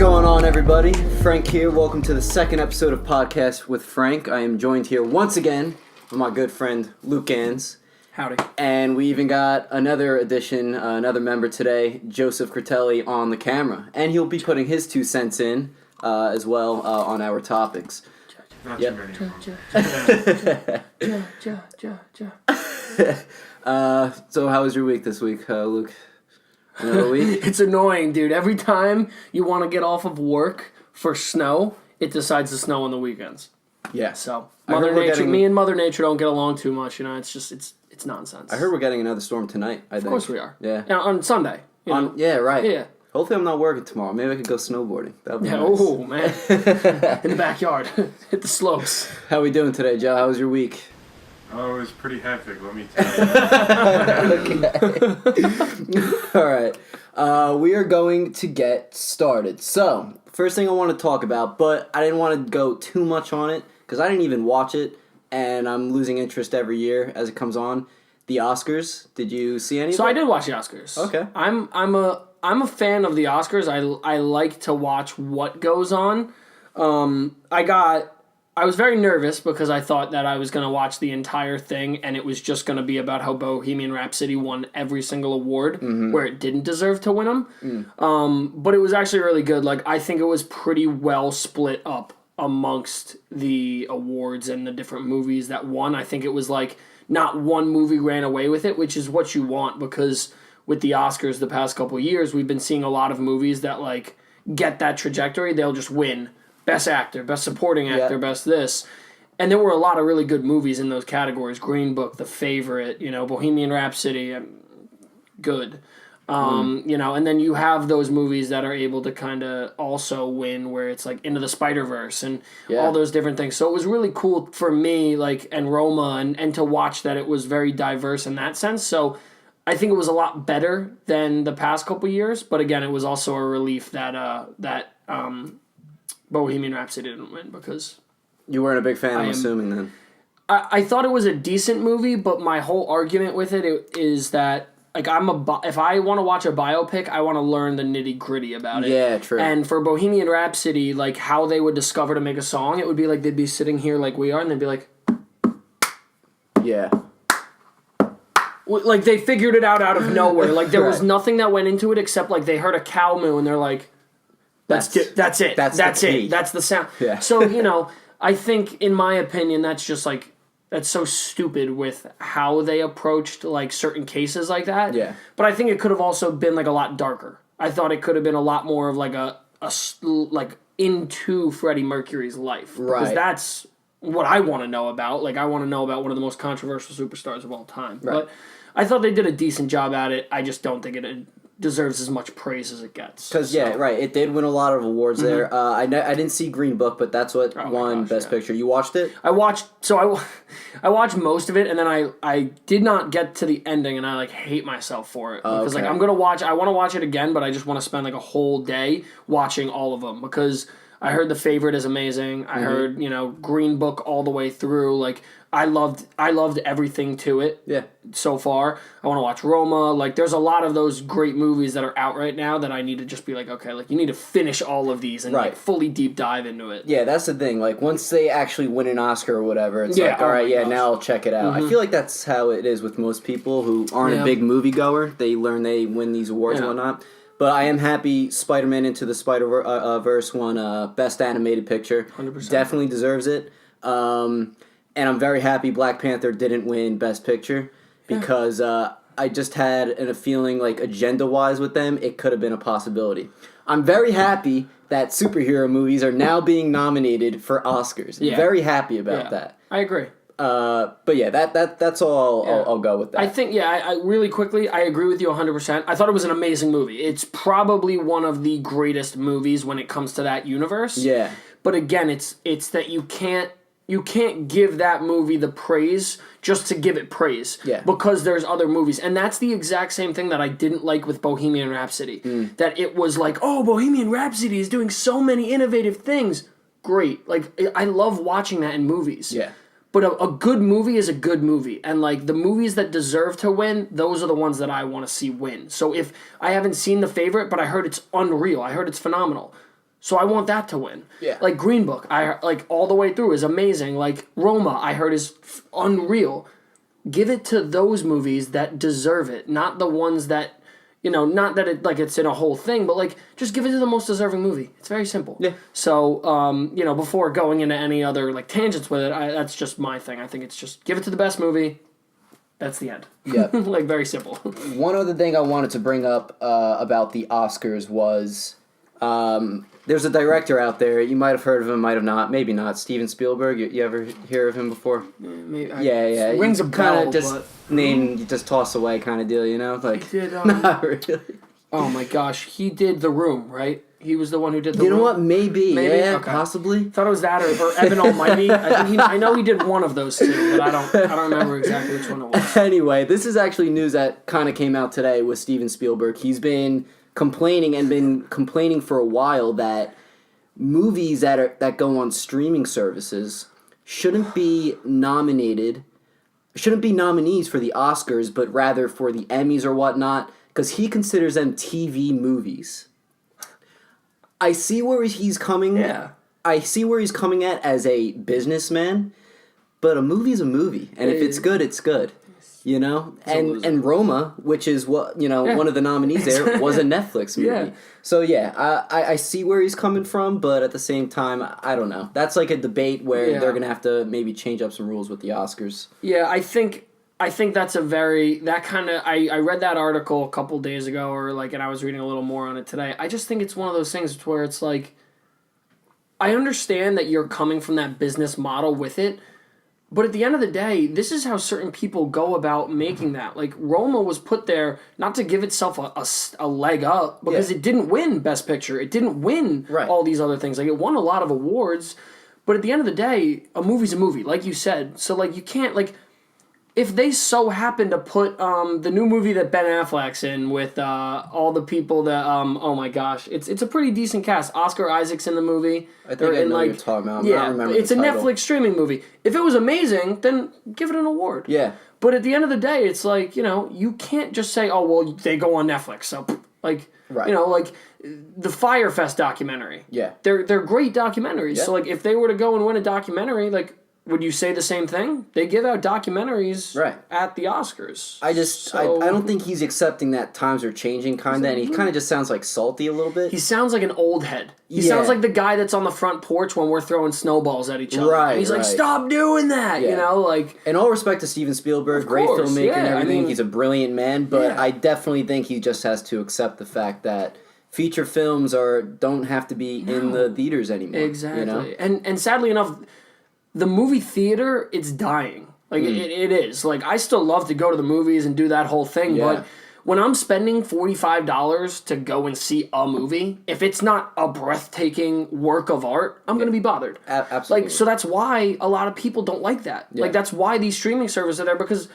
going on, everybody? Frank here. Welcome to the second episode of Podcast with Frank. I am joined here once again with my good friend Luke Ganz. Howdy. And we even got another addition, another member today, Joseph Critelli, on the camera. And he'll be putting his 2 cents in as well on our topics. Not Yep. too many. So how was your week this week, Luke? Another week? It's annoying, dude. Every time you want to get off of work for snow, it decides to snow on the weekends. Yeah. So me and Mother Nature don't get along too much. You know, it's just it's nonsense. I heard we're getting another storm tonight. I think. Of course we are. Yeah. On Sunday. You know? Yeah, right. Yeah. Hopefully I'm not working tomorrow. Maybe I could go snowboarding. That'd be nice. Oh man, in the backyard, hit the slopes. How we doing today, Joe? How was your week? Oh, it was pretty hectic, let me tell you. All right. We are going to get started. So, first thing I want to talk about, but I didn't want to go too much on it because I didn't even watch it, and I'm losing interest every year as it comes on. The Oscars. Did you see any? So I did watch the Oscars. Okay. I'm a fan of the Oscars. I like to watch what goes on. I was very nervous because I thought that I was going to watch the entire thing and it was just going to be about how Bohemian Rhapsody won every single award where it didn't deserve to win them. But it was actually really good. Like, I think it was pretty well split up amongst the awards and the different movies that won. I think it was like not one movie ran away with it, which is what you want, because with the Oscars the past couple of years, we've been seeing a lot of movies that like get that trajectory. They'll just win. Best actor, best supporting actor, best this. And there were a lot of really good movies in those categories. Green Book, The Favorite, Bohemian Rhapsody, good. And then you have those movies that are able to kind of also win, where it's like Into the Spider-Verse and all those different things. So it was really cool for me, and Roma, and to watch that it was very diverse in that sense. So I think it was a lot better than the past couple years. But again, it was also a relief that Bohemian Rhapsody didn't win, because You weren't a big fan, I'm assuming, then. I thought it was a decent movie, but my whole argument with it is that if I want to watch a biopic, I want to learn the nitty-gritty about it. Yeah, true. And for Bohemian Rhapsody, like how they would discover to make a song, it would be like they'd be sitting here like we are, and they'd be like... Yeah. Like they figured it out of nowhere. Like there was nothing that went into it except like they heard a cow moo, and they're like... That's it. That's it. That's the sound. Yeah. So, I think, in my opinion, that's just like, that's so stupid with how they approached like certain cases like that. Yeah. But I think it could have also been like a lot darker. I thought it could have been a lot more of like like into Freddie Mercury's life. Right. Because that's what I want to know about. Like, I want to know about one of the most controversial superstars of all time. Right. But I thought they did a decent job at it. I just don't think it deserves as much praise as it gets. Because, it did win a lot of awards there. I didn't see Green Book, but that's what won Best Picture. You watched it? I watched most of it, and then I did not get to the ending, and I hate myself for it. Because I want to watch it again, but I just want to spend a whole day watching all of them, because I heard The Favorite is amazing. I heard, Green Book all the way through. I loved everything to it. Yeah. So far. I want to watch Roma. There's a lot of those great movies that are out right now that I need to just be you need to finish all of these and fully deep dive into it. Yeah, that's the thing. Once they actually win an Oscar or whatever, it's now I'll check it out. I feel like that's how it is with most people who aren't a big moviegoer. They learn they win these awards and whatnot. But I am happy Spider-Man Into the Spider-Verse won Best Animated Picture. 100%. Definitely deserves it. And I'm very happy Black Panther didn't win Best Picture, because I just had a feeling agenda-wise with them, it could have been a possibility. I'm very happy that superhero movies are now being nominated for Oscars. Yeah. Very happy about that. I agree. But yeah, that's all I'll go with that. I think, I really quickly, I agree with you 100%. I thought it was an amazing movie. It's probably one of the greatest movies when it comes to that universe. Yeah. But again, it's that you can't give that movie the praise just to give it praise. Yeah. Because there's other movies. And that's the exact same thing that I didn't like with Bohemian Rhapsody. That it was Bohemian Rhapsody is doing so many innovative things. Great. I love watching that in movies. Yeah. But a good movie is a good movie. And, the movies that deserve to win, those are the ones that I want to see win. So if I haven't seen The Favorite, but I heard it's unreal. I heard it's phenomenal. So I want that to win. Yeah. Like Green Book, all the way through is amazing. Like Roma, I heard is unreal. Give it to those movies that deserve it, not the ones that, not that it's in a whole thing, but like just give it to the most deserving movie. It's very simple. Yeah. So, before going into any other like tangents with it, that's just my thing. I think it's just give it to the best movie. That's the end. Yeah. Like very simple. One other thing I wanted to bring up about the Oscars was there's a director out there. You might have heard of him, might have not, maybe not. Steven Spielberg. You ever hear of him before? Maybe, Yeah. Rings a bell, kind of just but... name, you just toss away kind of deal, Like He did, not really. Oh my gosh, he did The Room, right? He was the one who did The Room. You know what? Maybe. Yeah, okay. Possibly. Thought it was that or Evan Almighty. I know he did one of those two, but I don't remember exactly which one it was. Anyway, this is actually news that kind of came out today with Steven Spielberg. He's been complaining for a while that movies that go on streaming services shouldn't be nominees for the Oscars, but rather for the Emmys or whatnot, because he considers them TV movies. I see where he's coming. Yeah. I see where he's coming at as a businessman, but a movie's a movie, and if it's good, it's good. And Roma, which is what one of the nominees there, was a Netflix movie. Yeah. So I see where he's coming from, but at the same time, I don't know. That's like a debate where they're gonna have to maybe change up some rules with the Oscars. Yeah, I think that's I read that article a couple days ago, and I was reading a little more on it today. I just think it's one of those things where it's like, I understand that you're coming from that business model with it. But at the end of the day, this is how certain people go about making that. Like, Roma was put there not to give itself a leg up, because it didn't win Best Picture. It didn't win all these other things. Like, it won a lot of awards. But at the end of the day, a movie's a movie, like you said. So, like, you can't, like... If they so happen to put the new movie that Ben Affleck's in with all the people that oh my gosh, it's a pretty decent cast. Oscar Isaac's in the movie. I think I know what you're talking about. I'm not remembering it's the a title. Netflix streaming movie. If it was amazing, then give it an award. Yeah. But at the end of the day, it's like, you can't just say, oh well, they go on Netflix, so like like the Fyre Fest documentary. Yeah. They're great documentaries. Yeah. So like if they were to go and win a documentary, like, would you say the same thing? They give out documentaries at the Oscars. I don't think he's accepting that times are changing, kind of, and he kind of just sounds like salty a little bit. He sounds like an old head. He sounds like the guy that's on the front porch when we're throwing snowballs at each other. Right, and he's like, stop doing that, like... In all respect to Steven Spielberg, great filmmaker and everything, he's a brilliant man, but I definitely think he just has to accept the fact that feature films don't have to be in the theaters anymore. Exactly. And sadly enough... The movie theater, it's dying. Like, it is. Like, I still love to go to the movies and do that whole thing, but when I'm spending $45 to go and see a movie, if it's not a breathtaking work of art, I'm going to be bothered. Absolutely. Like, so that's why a lot of people don't like that. Yeah. Like, that's why these streaming services are there, because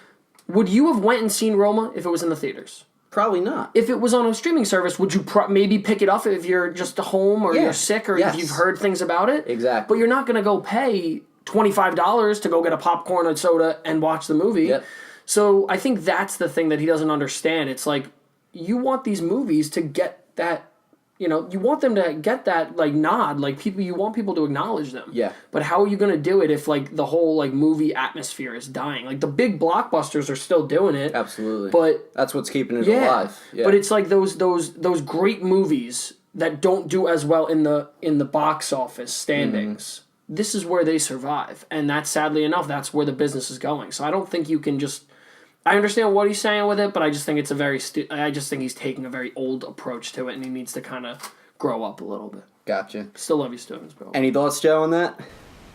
would you have went and seen Roma if it was in the theaters? Probably not. If it was on a streaming service, would you maybe pick it up if you're just home or you're sick or if you've heard things about it? Exactly. But you're not going to go pay $25 to go get a popcorn and soda and watch the movie. Yep. So I think that's the thing that he doesn't understand. It's like, you want these movies to get that, you want them to get that, like, nod. Like, you want people to acknowledge them. Yeah. But how are you going to do it if, like, the whole, like, movie atmosphere is dying? Like, the big blockbusters are still doing it. Absolutely. But that's what's keeping it alive. Yeah. But it's like those great movies that don't do as well in the box office standings. Mm-hmm. This is where they survive, and that's, sadly enough, that's where the business is going. So I don't think you can just... I understand what he's saying with it, but I just think it's I just think he's taking a very old approach to it, and he needs to kind of grow up a little bit. Gotcha. Still love you, Stevens, bro. Any thoughts, Joe, on that?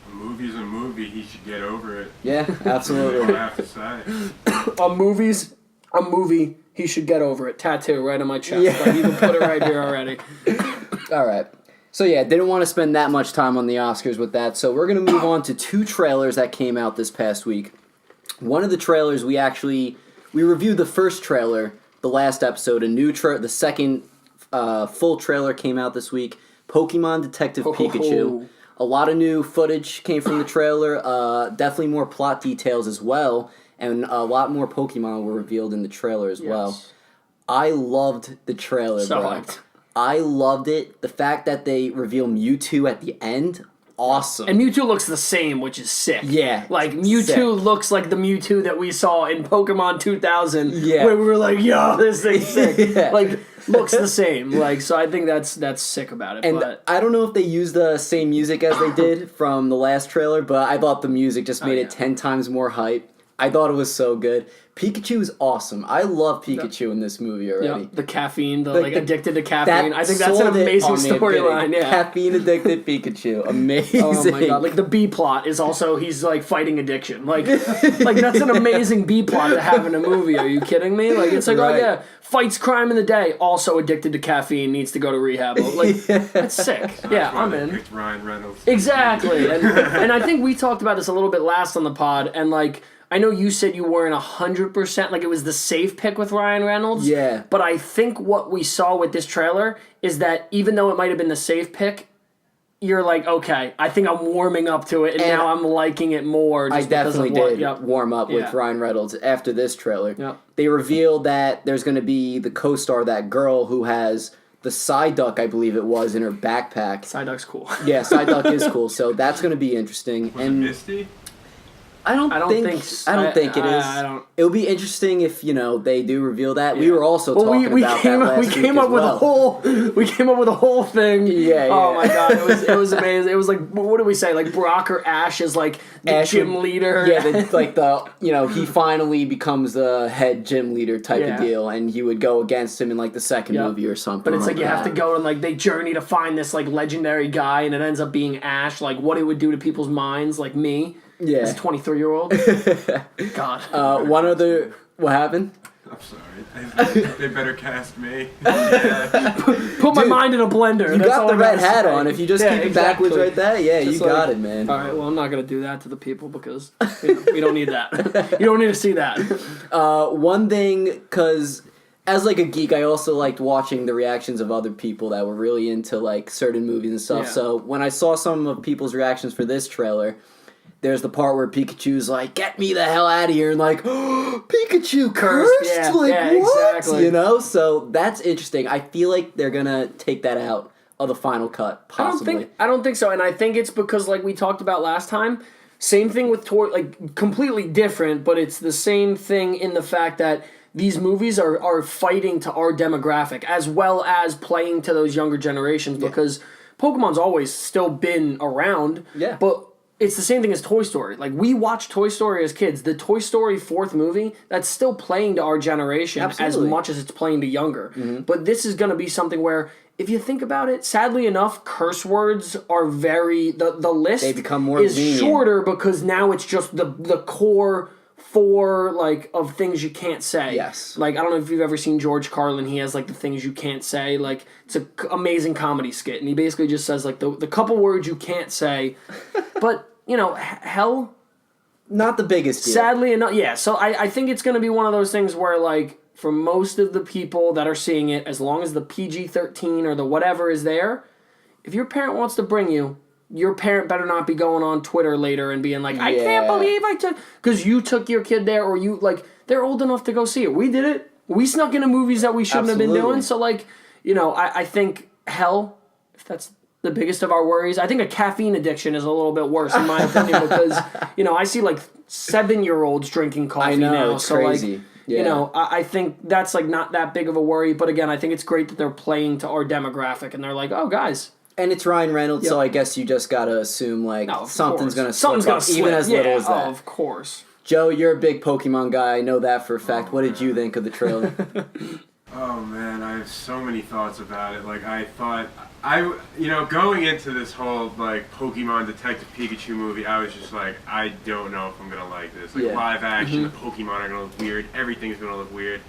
A movie's a movie. He should get over it. Yeah, absolutely. I have to say. A movie. He should get over it. Tattoo right on my chest. Yeah. Like, you can put it right here already. All right. So yeah, didn't want to spend that much time on the Oscars with that, so we're going to move on to two trailers that came out this past week. One of the trailers we reviewed the first trailer, the last episode, the second full trailer came out this week, Pokemon Detective Pikachu. A lot of new footage came from the trailer, definitely more plot details as well, and a lot more Pokemon were revealed in the trailer as well. I loved the trailer, bro. I loved it. The fact that they reveal Mewtwo at the end, awesome. And Mewtwo looks the same, which is sick. Yeah. Like, Mewtwo sick. Looks like the Mewtwo that we saw in Pokemon 2000, Yeah. where we were like, yo, this thing's sick. Yeah. Like, looks the same. Like, so I think that's sick about it. And but I don't know if they used the same music as they did from the last trailer, but I thought the music just made it 10 times more hype. I thought it was so good. Pikachu is awesome. I love Pikachu in this movie already. yeah, the caffeine, the Like, addicted to caffeine. I think that's an sold it amazing on me at the storyline. beginning. Yeah. Caffeine addicted Pikachu. Amazing. Oh my god! Like the B plot is also he's like fighting addiction. Like that's an amazing B plot to have in a movie. Are you kidding me? Like it's like oh Right. yeah, fights crime in the day. Also addicted to caffeine, needs to go to rehab. Like that's sick. Yeah, That's why I'm they in. picked Ryan Reynolds. Exactly, and I think we talked about this a little bit last on the pod, and like. I know you said you weren't 100%, like it was the safe pick with Ryan Reynolds. Yeah. But I think what we saw with this trailer is that even though it might have been the safe pick, you're like, okay, I think I'm warming up to it, and now I'm liking it more. Just I definitely because of did warm up with Yeah. Ryan Reynolds after this trailer. Yep. They revealed that there's going to be the co-star, that girl who has the Psyduck, I believe it was, in her backpack. Psyduck's cool. Yeah, Psyduck is cool, so that's going to be interesting. Was it Misty? I don't think it is. I don't. It would be interesting if they do reveal that. We were also talking about that last we week came as up with well. we came up with a whole thing. Yeah. Oh my god, it was amazing. It was like what did we say? Like Brock or Ash is like the Ash gym would- leader. Yeah, he finally becomes the head gym leader type Yeah. of deal, and he would go against him in like the second Yep. movie or something. But it's like you have to that. go and like they journey to find this like legendary guy, and it ends up being Ash. Like what it would do to people's minds, like me. Yeah. As a 23-year-old. God. One other. What happened? I'm sorry. They better cast me. Yeah. Put my mind in a blender. You That's got all the I red gotta hat say. on. If you just Yeah, keep it exactly. backwards right there, yeah, Just you got it, man. All right, well, I'm not going to do that to the people because we don't need that. You don't need to see that. One thing, because as like a geek, I also liked watching the reactions of other people that were really into like certain movies and stuff. Yeah. So when I saw some of people's reactions for this trailer, there's the part where Pikachu's like, "Get me the hell out of here," and like, oh, Pikachu cursed? Yeah, like, yeah, what? exactly. So that's interesting. I feel like they're gonna take that out of the final cut, possibly. I don't think so, and I think it's because like we talked about last time. Same thing with like completely different, but it's the same thing in the fact that these movies are fighting to our demographic as well as playing to those younger generations because Pokemon's always still been around. Yeah. But it's the same thing as Toy Story. Like, we watched Toy Story as kids. The Toy Story 4th movie, that's still playing to our generation Absolutely. as much as it's playing to younger. Mm-hmm. But this is going to be something where, if you think about it, sadly enough, curse words are very... The list They become more is lenient. shorter because now it's just the core... four of things you can't say. Yes. Like, I don't know if you've ever seen George Carlin. He has the things you can't say. Like, it's an amazing comedy skit, and he basically just says the couple words you can't say. But hell. Not the biggest deal. Sadly enough, yeah. So I think it's going to be one of those things where for most of the people that are seeing it, as long as the PG-13 or the whatever is there, if your parent wants to bring you. Your parent better not be going on Twitter later and being like, I can't believe I took... Because you took your kid there, or they're old enough to go see it. We did it. We snuck into movies that we shouldn't have been doing. So, I think, hell, if that's the biggest of our worries, I think a caffeine addiction is a little bit worse, in my opinion, because, I see, 7-year-olds drinking coffee now. I know, it's crazy. I think that's, not that big of a worry. But, again, I think it's great that they're playing to our demographic, and they're like, oh, guys... And it's Ryan Reynolds, so I guess you just gotta assume something's gonna slip up, even as little as that. Of course. Joe, you're a big Pokemon guy. I know that for a fact. What did you think of the trailer? Oh man, I have so many thoughts about it. I thought going into this whole Pokemon Detective Pikachu movie, I was just like, I don't know if I'm gonna like this. Live action, the Pokemon are gonna look weird. Everything's gonna look weird.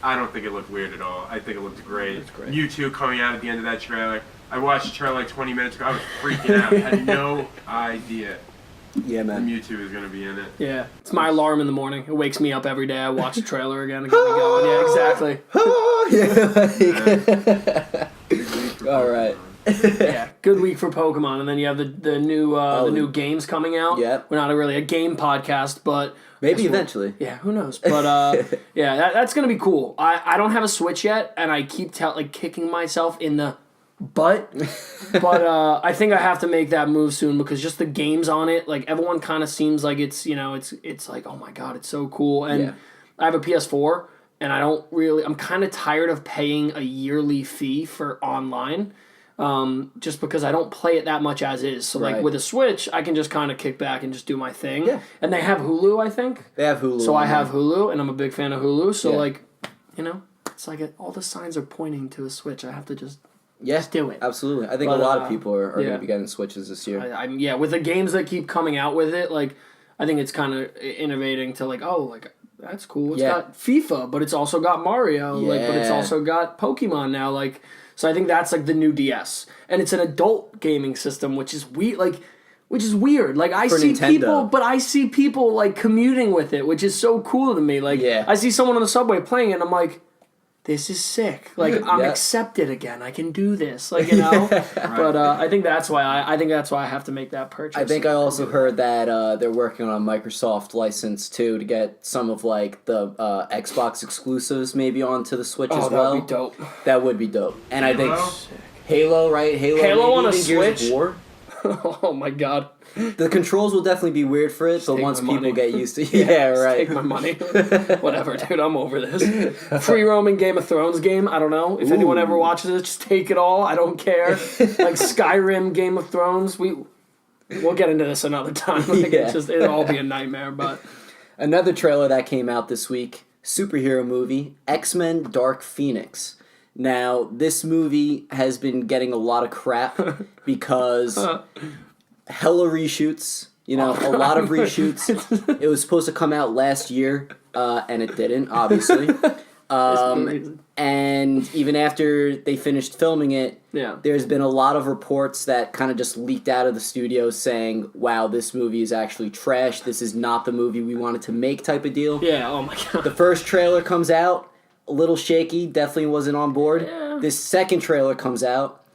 I don't think it looked weird at all. I think it looked great. It's great. Mewtwo coming out at the end of that trailer. I watched the trailer 20 minutes ago. I was freaking out. I had no idea Yeah, man. Mewtwo is going to be in it. Yeah, it's my alarm in the morning. It wakes me up every day. I watch the trailer again and get me going. Yeah, exactly. All right. Yeah, good week for Pokemon, and then you have the new games coming out. Yep. We're not really a game podcast, but Maybe eventually. Yeah, who knows? But yeah, that's gonna be cool. I don't have a Switch yet, and I keep kicking myself in the butt. But I think I have to make that move soon because just the games on it, like everyone kind of seems like it's like, oh my god, it's so cool. And I have a PS4, and I'm kind of tired of paying a yearly fee for online. Just because I don't play it that much as is. So, like, with a Switch, I can just kind of kick back and just do my thing. Yeah. And they have Hulu, I think. They have Hulu. So I have Hulu, and I'm a big fan of Hulu. So, like, it's like all the signs are pointing to a Switch. I have to just do it. Absolutely. I think a lot of people are going to be getting Switches this year. With the games that keep coming out with it, like, I think it's kind of innovating to, like, that's cool. It's got FIFA, but it's also got Mario. But it's also got Pokemon now, like... So I think that's like the new DS, and it's an adult gaming system, which is weird. Like I see Nintendo. I see people like commuting with it, which is so cool to me. Like I see someone on the subway playing it, and I'm like, this is sick. Like I'm accepted again. I can do this. Like Right. But I think that's why I have to make that purchase. I think I also heard that they're working on a Microsoft license too to get some of like the Xbox exclusives maybe onto the Switch as well. That would be dope. That would be dope. And Halo? I think Halo, right? Halo on a Switch. Gears of War. Oh my god. The controls will definitely be weird for it, but once people get used to it, right. Take my money. Whatever, dude, I'm over this. Free roaming Game of Thrones game, I don't know. If anyone ever watches it, just take it all. I don't care. Like Skyrim, Game of Thrones, we'll get into this another time. Like it'll all be a nightmare, but another trailer that came out this week, superhero movie, XMen Dark Phoenix. Now, this movie has been getting a lot of crap because hella reshoots, a lot of reshoots. It was supposed to come out last year, and it didn't, obviously. And even after they finished filming it, there's been a lot of reports that kind of just leaked out of the studio saying, wow, this movie is actually trash. This is not the movie we wanted to make type of deal. Yeah, oh my god. The first trailer comes out. A little shaky, definitely wasn't on board. Yeah. This second trailer comes out.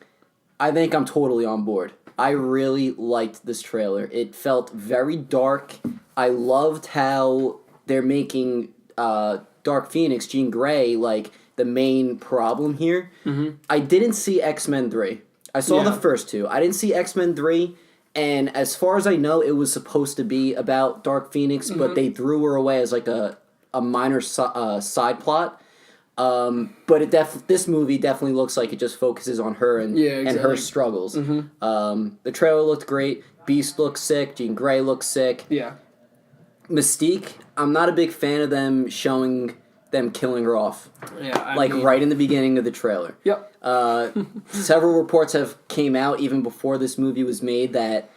I think I'm totally on board. I really liked this trailer. It felt very dark. I loved how they're making Dark Phoenix, Jean Grey, like the main problem here. Mm-hmm. I didn't see X-Men 3. I saw the first two. I didn't see X-Men 3. And as far as I know, it was supposed to be about Dark Phoenix, but they threw her away as like a minor side plot. But this movie definitely looks like it just focuses on her and her struggles. Mm-hmm. The trailer looked great. Beast looks sick. Jean Grey looks sick. Yeah. Mystique, I'm not a big fan of them showing them killing her off. Yeah, right in the beginning of the trailer. Yep. Several reports have came out even before this movie was made that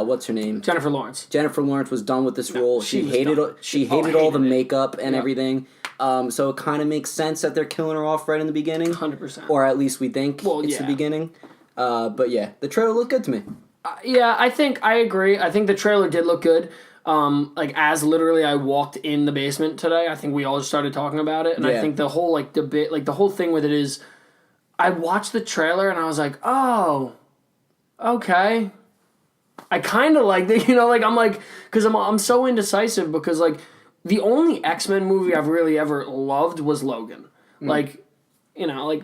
what's her name? Jennifer Lawrence. Jennifer Lawrence was done with this role. She hated all the makeup and everything. So it kind of makes sense that they're killing her off right in the beginning. 100%. Or at least we think it's the beginning. But yeah, the trailer looked good to me. I agree. I think the trailer did look good. As literally I walked in the basement today, I think we all just started talking about it. And I think the whole debate, the whole thing with it is, I watched the trailer and I was like, oh, okay. I kind of liked it, I'm like, because I'm so indecisive because the only X-Men movie I've really ever loved was Logan. Mm.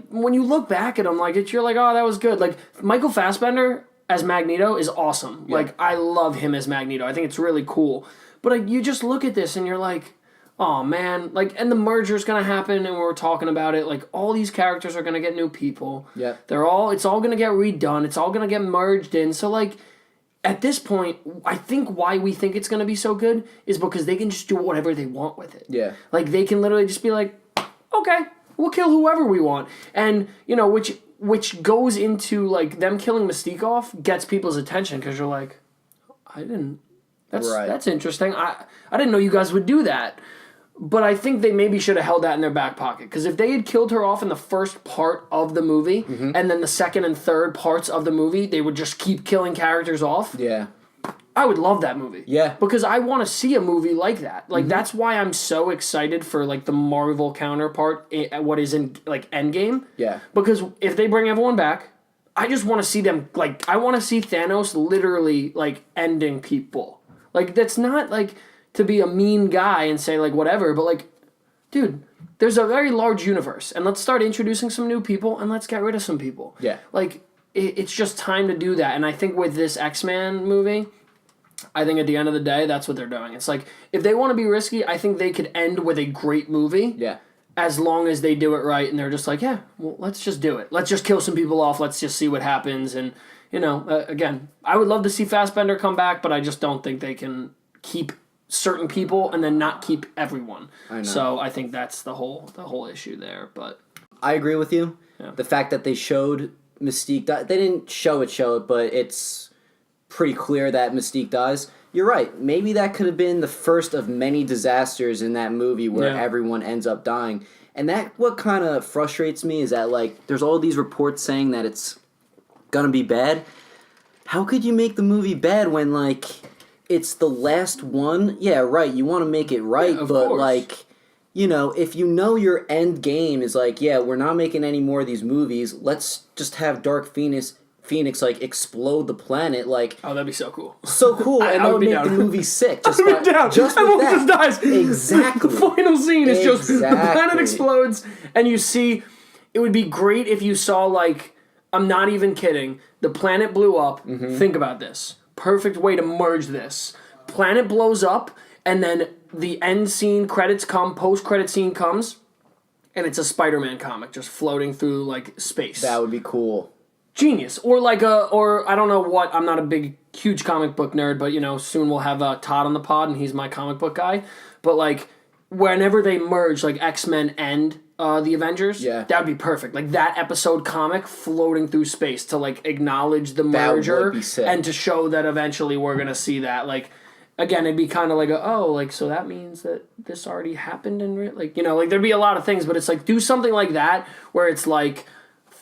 When you look back at them, you're like, oh, that was good. Like, Michael Fassbender as Magneto is awesome. Yeah. I love him as Magneto. I think it's really cool. But, you just look at this and you're like, oh, man. And the merger's going to happen and we're talking about it. All these characters are going to get new people. Yeah. It's all going to get redone. It's all going to get merged in. So, at this point, I think why we think it's going to be so good is because they can just do whatever they want with it. Yeah. They can literally just be like, okay, we'll kill whoever we want. And, which goes into, them killing Mystique off gets people's attention because you're like, that's interesting. I didn't know you guys would do that. But I think they maybe should have held that in their back pocket. Because if they had killed her off in the first part of the movie, and then the second and third parts of the movie, they would just keep killing characters off. Yeah. I would love that movie. Yeah. Because I want to see a movie like that. That's why I'm so excited for, the Marvel counterpart, what is in, Endgame. Yeah. Because if they bring everyone back, I just want to see them, like, I want to see Thanos literally, like, ending people. Like, that's not, like, to be a mean guy and say, like, whatever, but, like, dude, there's a very large universe, and let's start introducing some new people, and let's get rid of some people. Yeah. Like, it's just time to do that, and I think with this X-Men movie, I think at the end of the day, that's what they're doing. It's like, if they want to be risky, I think they could end with a great movie. Yeah. As long as they do it right, and they're just like, yeah, well, let's just do it. Let's just kill some people off. Let's just see what happens. And, you know, again, I would love to see Fassbender come back, but I just don't think they can keep certain people and then not keep everyone. I know. So I think that's the whole issue there. But I agree with you. Yeah. The fact that they showed Mystique, they didn't show it, but it's pretty clear that Mystique dies. You're right. Maybe that could have been the first of many disasters in that movie where everyone ends up dying. And that what kind of frustrates me is that, like, there's all these reports saying that it's gonna be bad. How could you make the movie bad when, like, it's the last one? Yeah, right. You want to make it right, of but course. like, you know, if you know your end game is like, yeah, we're not making any more of these movies. Let's just have Dark Phoenix like explode the planet, like, oh, that'd be so cool. so cool, and that would make the movie sick. Just I'd be down. Just Everyone with that. just dies. Exactly. The final scene is just the planet Exactly. explodes, and you see. It would be great if you saw, like, I'm not even kidding. The planet blew up. Mm-hmm. Think about this. Perfect way to merge this. Planet blows up, and then the end scene credits come. Post credit scene comes, and it's a Spider-Man comic just floating through, like, space. That would be cool. Genius. Or like or I don't know what, I'm not a huge comic book nerd, but, you know, soon we'll have Todd on the pod, and he's my comic book guy. But, like, whenever they merge, like, X-Men and the Avengers, that would be perfect. Like, that episode comic floating through space to, like, acknowledge the merger would be sick. and to show that eventually we're going to see that. Like, again, it'd be kind of like, so that means that this already happened and, like, you know, like, there'd be a lot of things, but it's like, do something like that where it's like,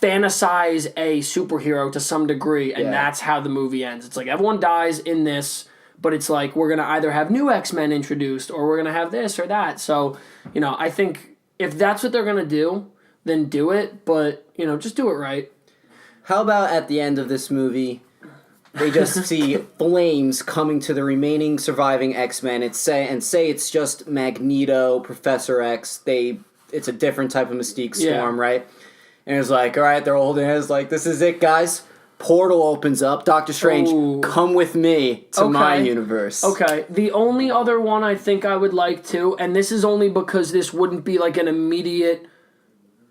fantasize a superhero to some degree, and that's how the movie ends. It's like everyone dies in this, but it's like we're going to either have new X-Men introduced or we're going to have this or that. So, you know, I think if that's what they're going to do, then do it, but, you know, just do it right. How about at the end of this movie, they just see flames coming to the remaining surviving X-Men and say it's just Magneto, Professor X, it's a different type of Mystique storm, right? And it's like, all right, they're holding hands like, this is it, guys. Portal opens up. Doctor Strange, come with me to my universe. Okay. The only other one I think I would like to, and this is only because this wouldn't be like an immediate,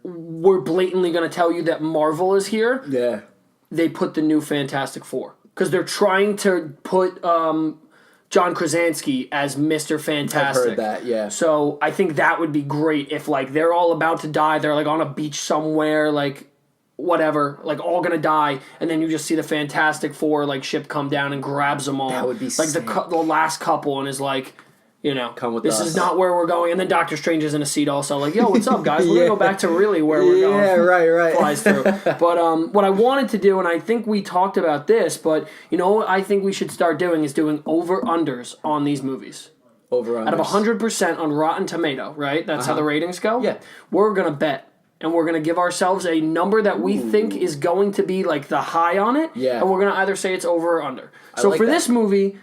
we're blatantly going to tell you that Marvel is here. Yeah. They put the new Fantastic Four. Because they're trying to put John Krasinski as Mr. Fantastic. I've heard that, yeah. So I think that would be great if, like, they're all about to die. They're, like, on a beach somewhere, like, whatever, like, all gonna die. And then you just see the Fantastic Four, like, ship come down and grabs them all. That would be like sick. the last couple, and is like, you know, come with this us. is not where we're going. And then Doctor Strange is in a seat also, like, yo, what's up, guys? We're gonna go back to really where we're going. Yeah, right. Flies through. But what I wanted to do, and I think we talked about this, but, you know what I think we should start doing is doing over-unders on these movies. Over-unders. Out of 100% on Rotten Tomato, right? That's how the ratings go? Yeah. We're gonna bet. And we're going to give ourselves a number that we think is going to be, like, the high on it. Yeah. And we're going to either say it's over or under. So like for that. this movie,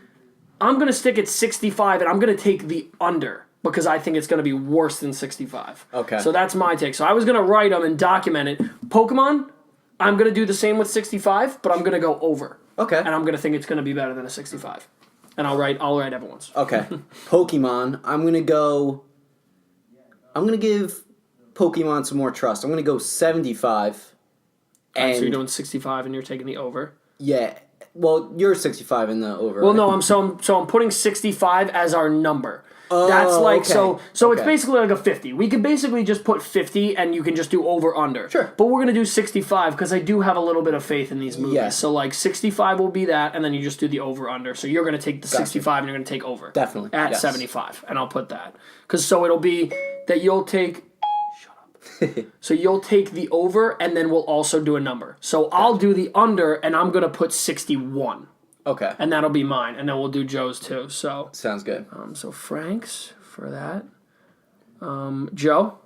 I'm going to stick at 65, and I'm going to take the under because I think it's going to be worse than 65. Okay. So that's my take. So I was going to write them and document it. Pokemon, I'm going to do the same with 65, but I'm going to go over. Okay. And I'm going to think it's going to be better than a 65. And I'll write everyone's. Okay. Pokemon, I'm going to give Pokemon some more trust. I'm going to go 75. And So you're doing 65 and you're taking the over. Yeah. Well, you're 65 in the over. Well, right? no, I'm putting 65 as our number. That's like okay. so it's basically like a 50. We could basically just put 50 and you can just do over under. Sure. But we're going to do 65 because I do have a little bit of faith in these movies. Yeah. So like 65 will be that, and then you just do the over under. So you're going to take the 65 and you're going to take over. Definitely. At Yes. 75. And I'll put that. Because so it'll be that you'll take... So you'll take the over, and then we'll also do a number. So I'll do the under, and I'm going to put 61. Okay. And that'll be mine. And then we'll do Joe's too. So Sounds good. so Frank's for that. Joe?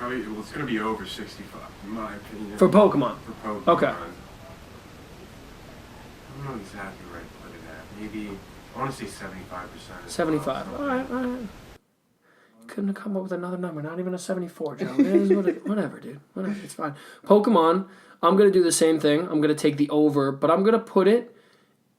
probably, well, it's going to be over 65, in my opinion. For Pokemon. For Pokemon. Okay. I don't know exactly where I put it at. Maybe, I want to say 75%. 75. All right. Couldn't have come up with another number. Not even a 74, Joe. It is whatever, dude. Whatever. It's fine. Pokemon, I'm going to do the same thing. I'm going to take the over, but I'm going to put it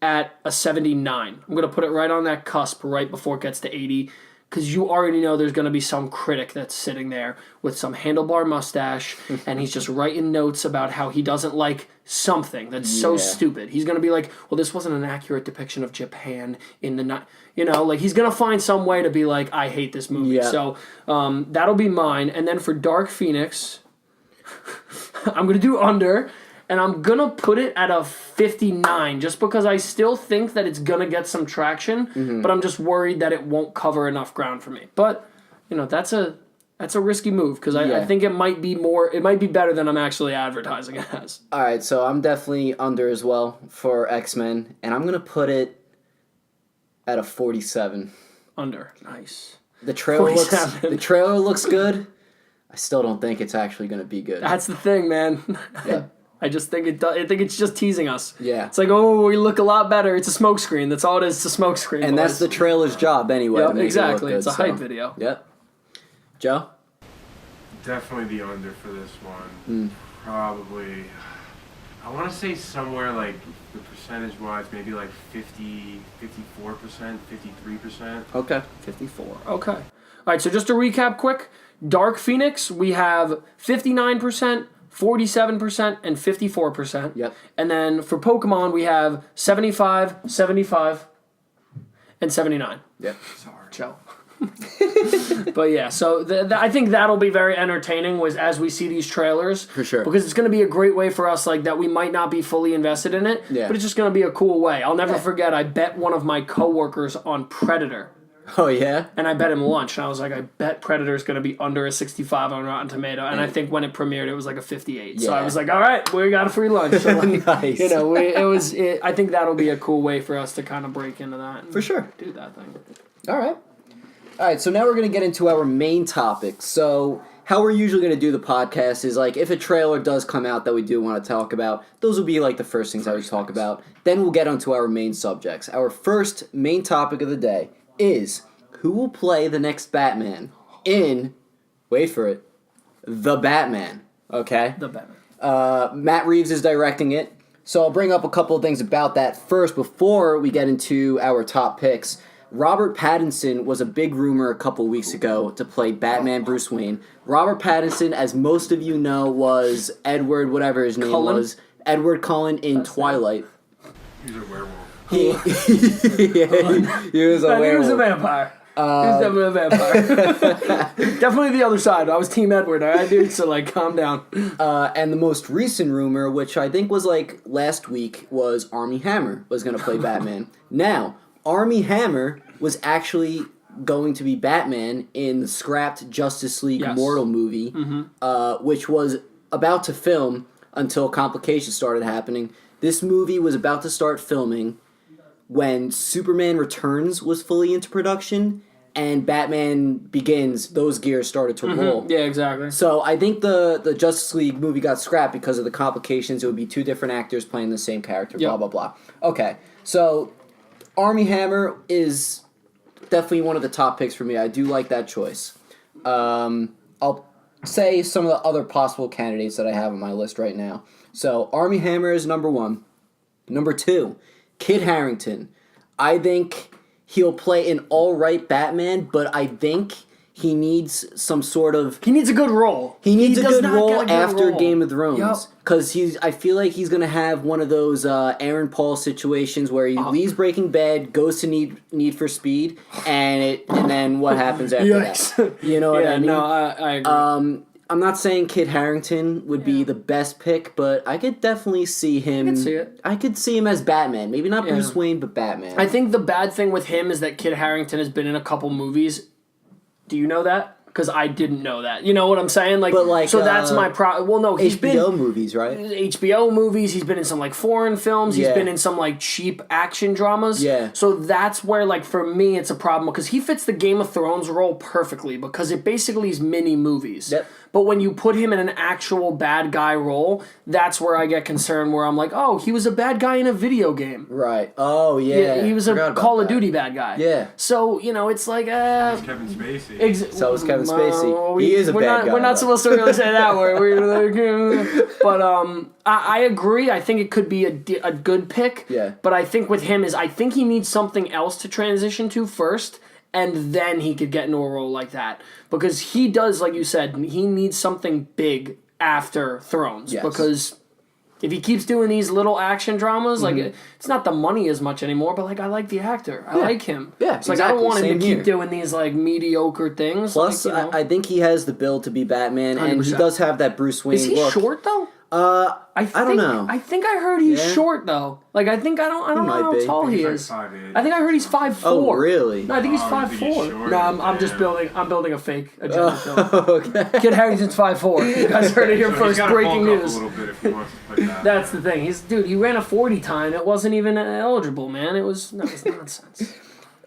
at a 79. I'm going to put it right on that cusp right before it gets to 80, because you already know there's going to be some critic that's sitting there with some handlebar mustache, and he's just writing notes about how he doesn't like something that's so stupid. He's going to be like, well, this wasn't an accurate depiction of Japan in the night. You know, like, he's going to find some way to be like, I hate this movie. Yeah. So that'll be mine. And then for Dark Phoenix, I'm going to do under, and I'm going to put it at a 59 just because I still think that it's going to get some traction, but I'm just worried that it won't cover enough ground for me. But, you know, that's a risky move because I think it might be better than I'm actually advertising it as. All right, so I'm definitely under as well for X-Men, and I'm going to put it at a 47. Under. Nice. The trailer looks good. I still don't think it's actually going to be good. That's the thing, man. Yeah. I just think I think it's just teasing us. Yeah. It's like, oh, we look a lot better. It's a smokescreen. That's all it is. It's a smokescreen. And that's the trailer's job anyway. Yep, exactly. It's a hype video. Yep. Joe? Definitely the under for this one. Probably, I want to say somewhere like the percentage-wise, maybe like 50, 54%, 53%. Okay. 54. Okay. All right, so just to recap quick, Dark Phoenix, we have 59%, 47%, and 54%. Yep. And then for Pokemon, we have 75, 75, and 79. Yep. Sorry. Joe. But yeah, so I think that'll be very entertaining as we see these trailers. For sure. Because it's going to be a great way for us, like, that we might not be fully invested in it, yeah. but it's just going to be a cool way. I'll never forget, I bet one of my coworkers on Predator. Oh, yeah? And I bet him lunch, and I was like, I bet Predator's going to be under a 65 on Rotten Tomato, and I think when it premiered, it was like a 58. Yeah. So I was like, all right, we got a free lunch. So like, nice. You know, I think that'll be a cool way for us to kind of break into that. And for sure. Do that thing. All right, so now we're going to get into our main topic. So how we're usually going to do the podcast is, like, if a trailer does come out that we do want to talk about, those will be, like, the first things I would talk about. Then we'll get onto our main subjects. Our first main topic of the day is who will play the next Batman in, wait for it, The Batman, okay? The Batman. Matt Reeves is directing it. So I'll bring up a couple of things about that first before we get into our top picks. Robert Pattinson was a big rumor a couple weeks ago to play Batman Bruce Wayne. Robert Pattinson, as most of you know, was Edward, whatever his name was, Edward Cullen in Twilight. He's a werewolf. He was a werewolf. He was a vampire. He was definitely a vampire. Definitely the other side. I was Team Edward, alright, dude? So, like, calm down. And the most recent rumor, which I think was, like, last week, was Armie Hammer was going to play Batman. Now, Armie Hammer was actually going to be Batman in the scrapped Justice League Mortal movie, which was about to film until complications started happening. This movie was about to start filming when Superman Returns was fully into production and Batman Begins, those gears started to roll. Yeah, exactly. So I think the Justice League movie got scrapped because of the complications. It would be two different actors playing the same character, blah, blah, blah. Okay, so Armie Hammer is definitely one of the top picks for me. I do like that choice. I'll say some of the other possible candidates that I have on my list right now. So Armie Hammer is number one. Number two, Kit Harington. I think he'll play an all-right Batman, but I think he needs some sort of... He needs a good role. He needs a good role after Game of Thrones. Because I feel like he's going to have one of those Aaron Paul situations where he leaves Breaking Bad, goes to Need for Speed, and then what happens after that? You know what I mean? No, I agree. I'm not saying Kit Harington would be the best pick, but I could definitely see him... I could see it. I could see him as Batman. Maybe not Bruce Wayne, but Batman. I think the bad thing with him is that Kit Harington has been in a couple movies. Do you know that? Because I didn't know that. You know what I'm saying? So that's my problem. Well, no, he's been... HBO movies, right? HBO movies. He's been in some, like, foreign films. He's been in some, like, cheap action dramas. Yeah. So that's where, like, for me, it's a problem. Because he fits the Game of Thrones role perfectly. Because it basically is mini movies. Yep. But when you put him in an actual bad guy role, that's where I get concerned, where I'm like, oh, he was a bad guy in a video game. Right. Oh, yeah. He was a Call of Duty bad guy. Yeah. So, it's like... It's Kevin Spacey. So is Kevin Spacey. He is a bad guy. We're not supposed to really say that word. But I agree. I think it could be a good pick. Yeah. But I think with him I think he needs something else to transition to first, and then he could get into a role like that. Because he does, like you said, he needs something big after Thrones. Yes. Because if he keeps doing these little action dramas, like, it's not the money as much anymore, but, like, I like the actor. I like him. Yeah, it's like, I don't want him to keep doing these, like, mediocre things. Plus, like, I think he has the build to be Batman, 100%. And he does have that Bruce Wayne look. Is he short, though? I don't know. I think I heard he's short though. Like I don't know how tall he is. Like 5'8". I think I heard he's 5'4". Oh really? No, I think he's 5'4". No, I'm just building. I'm building a fake agenda film. Okay. Kid Harington's 5'4". You guys heard it here first. Breaking news. A little bit if he wants to play that. That's the thing. He ran a 40 time. It wasn't even eligible, man. It was nonsense.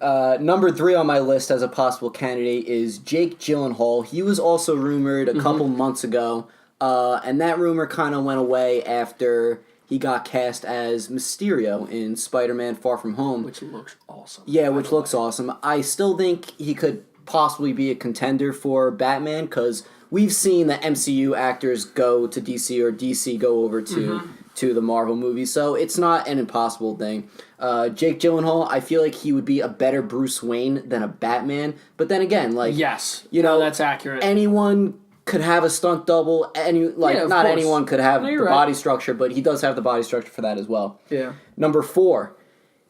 Number 3 on my list as a possible candidate is Jake Gyllenhaal. He was also rumored a couple months ago. And that rumor kind of went away after he got cast as Mysterio in Spider-Man Far From Home. Which looks awesome. Yeah, which looks awesome. I still think he could possibly be a contender for Batman because we've seen the MCU actors go to DC or DC go over to the Marvel movies, so it's not an impossible thing. Jake Gyllenhaal, I feel like he would be a better Bruce Wayne than a Batman, but then again, like... Yes, that's accurate. Anyone could have a stunt double. Not anyone could have the body structure, but he does have the body structure for that as well. Yeah. Number 4,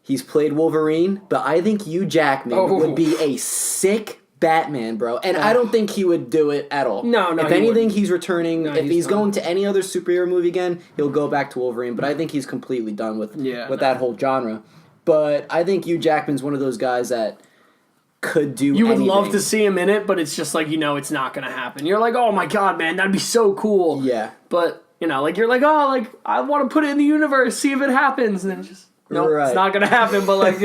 he's played Wolverine, but I think Hugh Jackman would be a sick Batman, bro. And I don't think he would do it at all. No. If anything, he's returning. If he's going to any other superhero movie again, he'll go back to Wolverine. But I think he's completely done with that whole genre. But I think Hugh Jackman's one of those guys that could do You would anything. love to see him in it, but it's just like, it's not going to happen. You're like, oh my god, man, that'd be so cool. Yeah. But, you're like, oh, like, I want to put it in the universe, see if it happens. And then just, nope, it's not going to happen. But, like,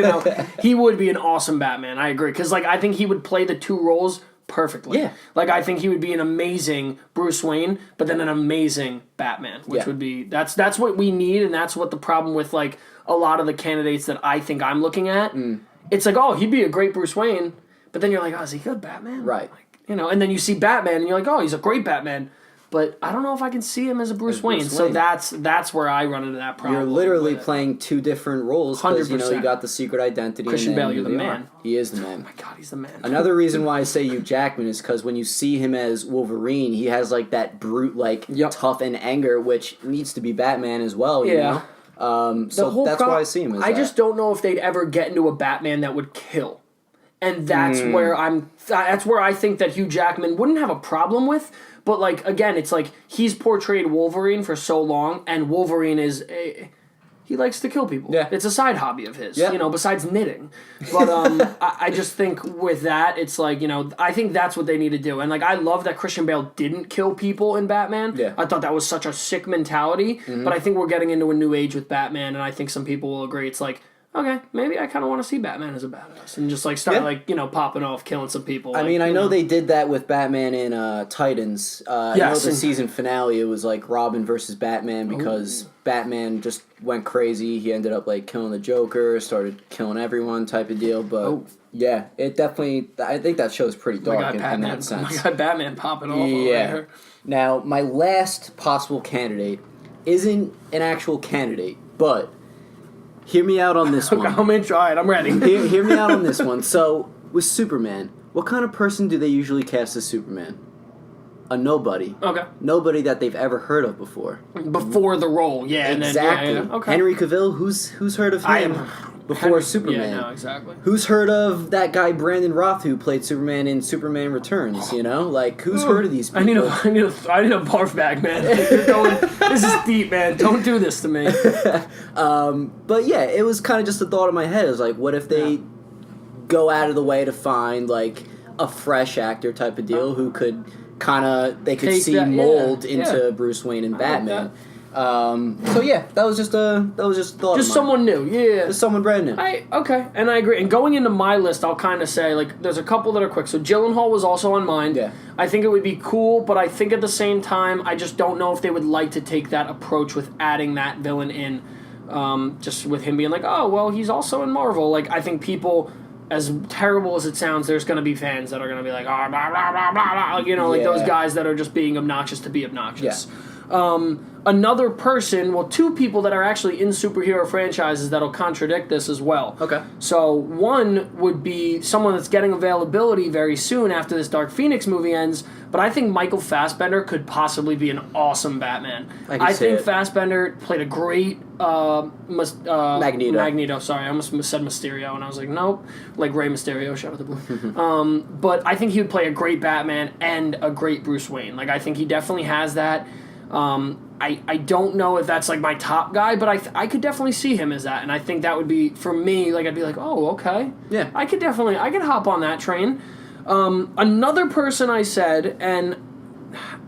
he would be an awesome Batman. I agree. Because, like, I think he would play the two roles perfectly. Yeah. Like, I think he would be an amazing Bruce Wayne, but then an amazing Batman, which would be, that's what we need, and that's what the problem with, like, a lot of the candidates that I think I'm looking at. It's like, oh, he'd be a great Bruce Wayne, but then you're like, oh, is he good Batman? Right. Like, and then you see Batman, and you're like, oh, he's a great Batman, but I don't know if I can see him as a Bruce Wayne. So that's where I run into that problem. You're literally playing two different roles because, you got the secret identity. Christian Bale, you're the man. He is the man. Oh my god, he's the man. Another reason why I say Hugh Jackman is because when you see him as Wolverine, he has, like, that brute, like, tough and anger, which needs to be Batman as well, you know? So that's why I see him as I just don't know if they'd ever get into a Batman that would kill. And that's where I think that Hugh Jackman wouldn't have a problem with, but, like, again, it's like he's portrayed Wolverine for so long, and Wolverine he likes to kill people. Yeah. It's a side hobby of his, yeah. Besides knitting. But I just think with that, it's like, I think that's what they need to do. And, like, I love that Christian Bale didn't kill people in Batman. Yeah. I thought that was such a sick mentality, but I think we're getting into a new age with Batman, and I think some people will agree. It's like, okay, maybe I kind of want to see Batman as a badass and just, like, start, popping off, killing some people. I mean, I know they did that with Batman in Titans. I know the season finale, it was, like, Robin versus Batman because Batman just went crazy. He ended up, like, killing the Joker, started killing everyone type of deal. But, yeah, it definitely, I think that show's pretty dark in that sense. My guy Batman popping off. Yeah. Now, my last possible candidate isn't an actual candidate, but... hear me out on this one. I'm in. All right, I'm ready. Hear me out on this one. So, with Superman, what kind of person do they usually cast as Superman? A nobody. Okay. Nobody that they've ever heard of before. Before the role, Exactly. And then, okay. Henry Cavill, who's heard of him before Superman? Yeah, no, exactly. Who's heard of that guy Brandon Roth who played Superman in Superman Returns? Like, who's heard of these people? I need a barf bag, man. This is deep, man. Don't do this to me. But yeah, it was kind of just a thought in my head. It was like, what if they go out of the way to find, like, a fresh actor type of deal who could kind of, they could Take see that, mold into Bruce Wayne and Batman. So yeah, that was just a thought. Just someone new, yeah. Just someone brand new. Okay, and I agree. And going into my list, I'll kind of say, like, there's a couple that are quick. So Gyllenhaal was also on mine. Yeah. I think it would be cool, but I think at the same time, I just don't know if they would like to take that approach with adding that villain in. Just with him being like, oh, well, he's also in Marvel. Like, I think people, as terrible as it sounds, there's going to be fans that are going to be like, oh, blah, blah, blah, blah, blah. You know, like those guys that are just being obnoxious to be obnoxious. Yeah. Another person, well, two people that are actually in superhero franchises that'll contradict this as well. Okay. So one would be someone that's getting availability very soon after this Dark Phoenix movie ends, but I think Michael Fassbender could possibly be an awesome Batman. I think Fassbender played a great Magneto. Sorry, I almost said Mysterio, and I was like, nope. Like Rey Mysterio, shout out to Blue. But I think he would play a great Batman and a great Bruce Wayne. Like, I think he definitely has that. I don't know if that's like my top guy, but I could definitely see him as that, and I think that would be, for me, like, I'd be like, oh, okay. Yeah. I could hop on that train. Another person I said, and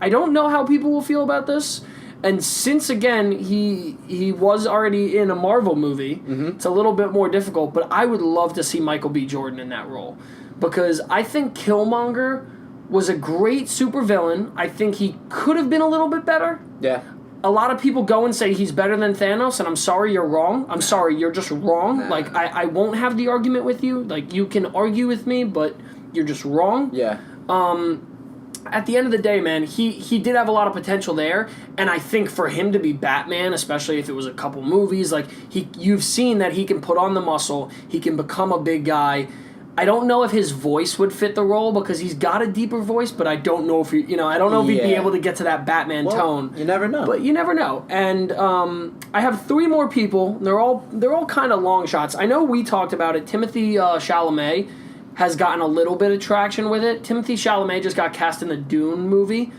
I don't know how people will feel about this, and since, again, he was already in a Marvel movie, it's a little bit more difficult, but I would love to see Michael B. Jordan in that role, because I think Killmonger was a great supervillain. I think he could have been a little bit better. Yeah. A lot of people go and say he's better than Thanos, and I'm sorry, you're wrong. I'm sorry, you're just wrong. Nah. Like, I won't have the argument with you. Like, you can argue with me, but you're just wrong. Yeah. At the end of the day, man, he did have a lot of potential there, and I think for him to be Batman, especially if it was a couple movies, like, you've seen that he can put on the muscle, he can become a big guy. I don't know if his voice would fit the role, because he's got a deeper voice, but I don't know if I don't know if he'd be able to get to that Batman tone. You never know. But you never know. And I have three more people. They're all kind of long shots. I know we talked about it. Timothée Chalamet has gotten a little bit of traction with it. Timothée Chalamet just got cast in the Dune movie.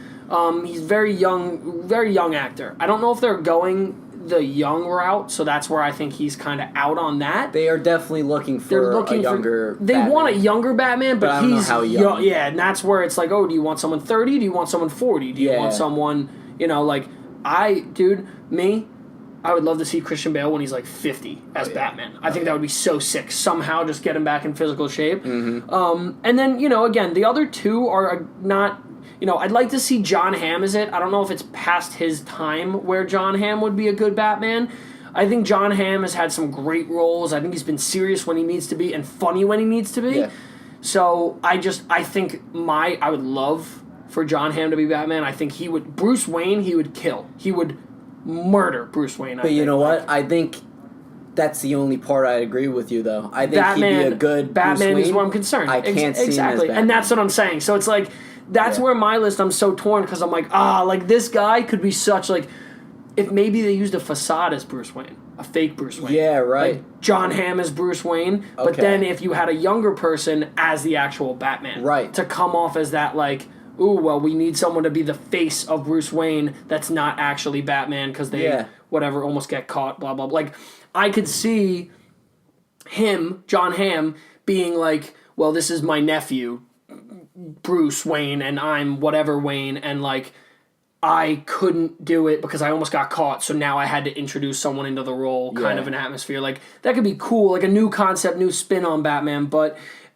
He's very young actor. I don't know if they're going the young route, so that's where I think he's kind of out on that. They are definitely looking for a younger They Batman. want a younger Batman, but I don't he's know how young. Yeah, and that's where it's like, oh, do you want someone 30? Do you want someone 40? Do you want someone, like, I would love to see Christian Bale when he's like 50 as Batman. I think that would be so sick. Somehow just get him back in physical shape. And then, again, the other two are not... I'd like to see John Hamm as it. I don't know if it's past his time where John Hamm would be a good Batman. I think John Hamm has had some great roles. I think he's been serious when he needs to be and funny when he needs to be. Yeah. So I think I would love for John Hamm to be Batman. I think Bruce Wayne, he would kill. He would murder Bruce Wayne. But you know what? I think that's the only part I'd agree with you, though. I think he'd be a good Batman Bruce Wayne. Is what I'm concerned. I can't see him as Batman. And that's what I'm saying. So it's like... That's where my list, I'm so torn, because I'm like, like, this guy could be such, like, if maybe they used a facade as Bruce Wayne, a fake Bruce Wayne. Yeah, right. Like John Hamm as Bruce Wayne, but then if you had a younger person as the actual Batman. Right. To come off as that, like, ooh, well, we need someone to be the face of Bruce Wayne that's not actually Batman, because they, almost get caught, blah, blah, blah. Like, I could see him, John Hamm, being like, well, this is my nephew, Bruce Wayne, and I'm whatever Wayne, and like I couldn't do it because I almost got caught, so now I had to introduce someone into the role, kind of an atmosphere. Like, that could be cool, like a new concept, new spin on Batman.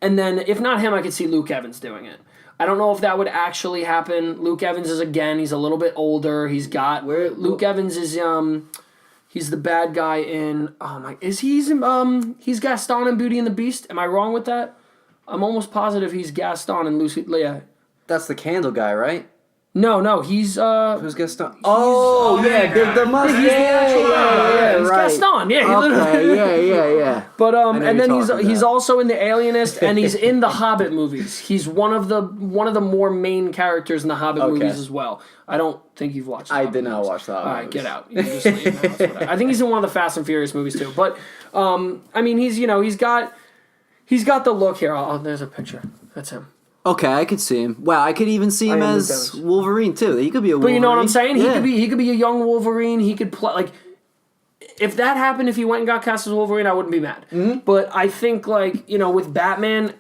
And then if not him, I could see Luke Evans doing it. I don't know if that would actually happen. Luke Evans is, again, he's a little bit older. Luke Evans is he's the bad guy in he's Gaston in Beauty and the Beast. Am I wrong with that? I'm almost positive he's Gaston and Lucy. Yeah. That's the candle guy, right? No, he's Who's Gaston? The mustache. Yeah, he's right. Gaston. Yeah, yeah. But and then he's also in The Alienist, and he's in the Hobbit movies. He's one of the more main characters in the Hobbit movies as well. I don't think you've watched. I did not watch that. All right, get out. You can just leave the house, I think he's in one of the Fast and Furious movies too. But I mean, he's got the look here. Oh, there's a picture. That's him. Okay, I could see him. Wow, I could even see him as Wolverine too. He could be a Wolverine. But you know what I'm saying? Yeah. He could be a young Wolverine. He could play like. If that happened, if he went and got cast as Wolverine, I wouldn't be mad. Mm-hmm. But I think with Batman,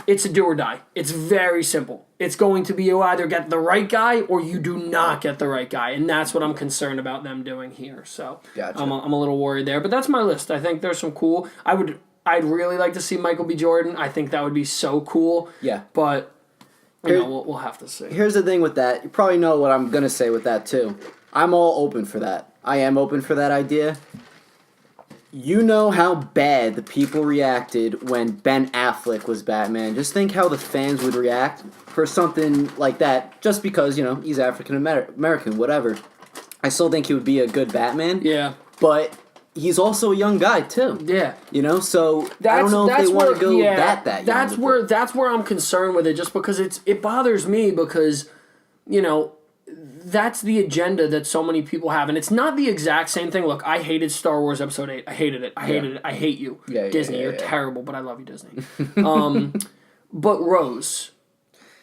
it's a do or die. It's very simple. It's going to be you either get the right guy or you do not get the right guy, and that's what I'm concerned about them doing here. So Gotcha. I'm a little worried there, but that's my list. I think there's some cool. I'd really like to see Michael B. Jordan. I think that would be so cool. Yeah. But we'll have to see. Here's the thing with that. You probably know what I'm going to say with that, too. I'm all open for that. I am open for that idea. You know how bad the people reacted when Ben Affleck was Batman. Just think how the fans would react for something like that. Just because, he's African American, whatever. I still think he would be a good Batman. Yeah. But he's also a young guy, too. Yeah. So I don't know if they want to go that young. That's where I'm concerned with it, just because it bothers me because, that's the agenda that so many people have, and it's not the exact same thing. Look, I hated Star Wars Episode 8. I hated it. I hated it. I hate you. Disney, you're terrible, but I love you, Disney. But Rose,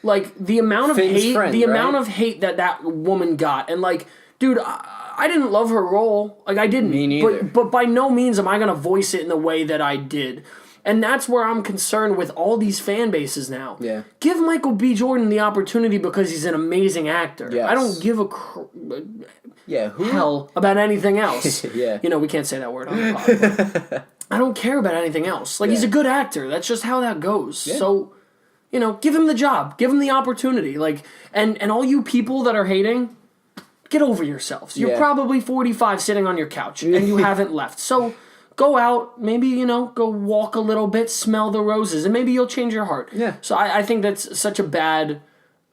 like, the amount of amount of hate that woman got, and like, dude, I didn't love her role. Like, I didn't. Me neither. But by no means am I going to voice it in the way that I did. And that's where I'm concerned with all these fan bases now. Yeah. Give Michael B. Jordan the opportunity because he's an amazing actor. Yes. I don't give a hell about anything else. Yeah. We can't say that word on the pod. But I don't care about anything else. Like, he's a good actor. That's just how that goes. Yeah. So, give him the job. Give him the opportunity. Like, and all you people that are hating, get over yourselves. You're probably 45 sitting on your couch and you haven't left. So go out, maybe, go walk a little bit, smell the roses, and maybe you'll change your heart. Yeah. So I think that's such a bad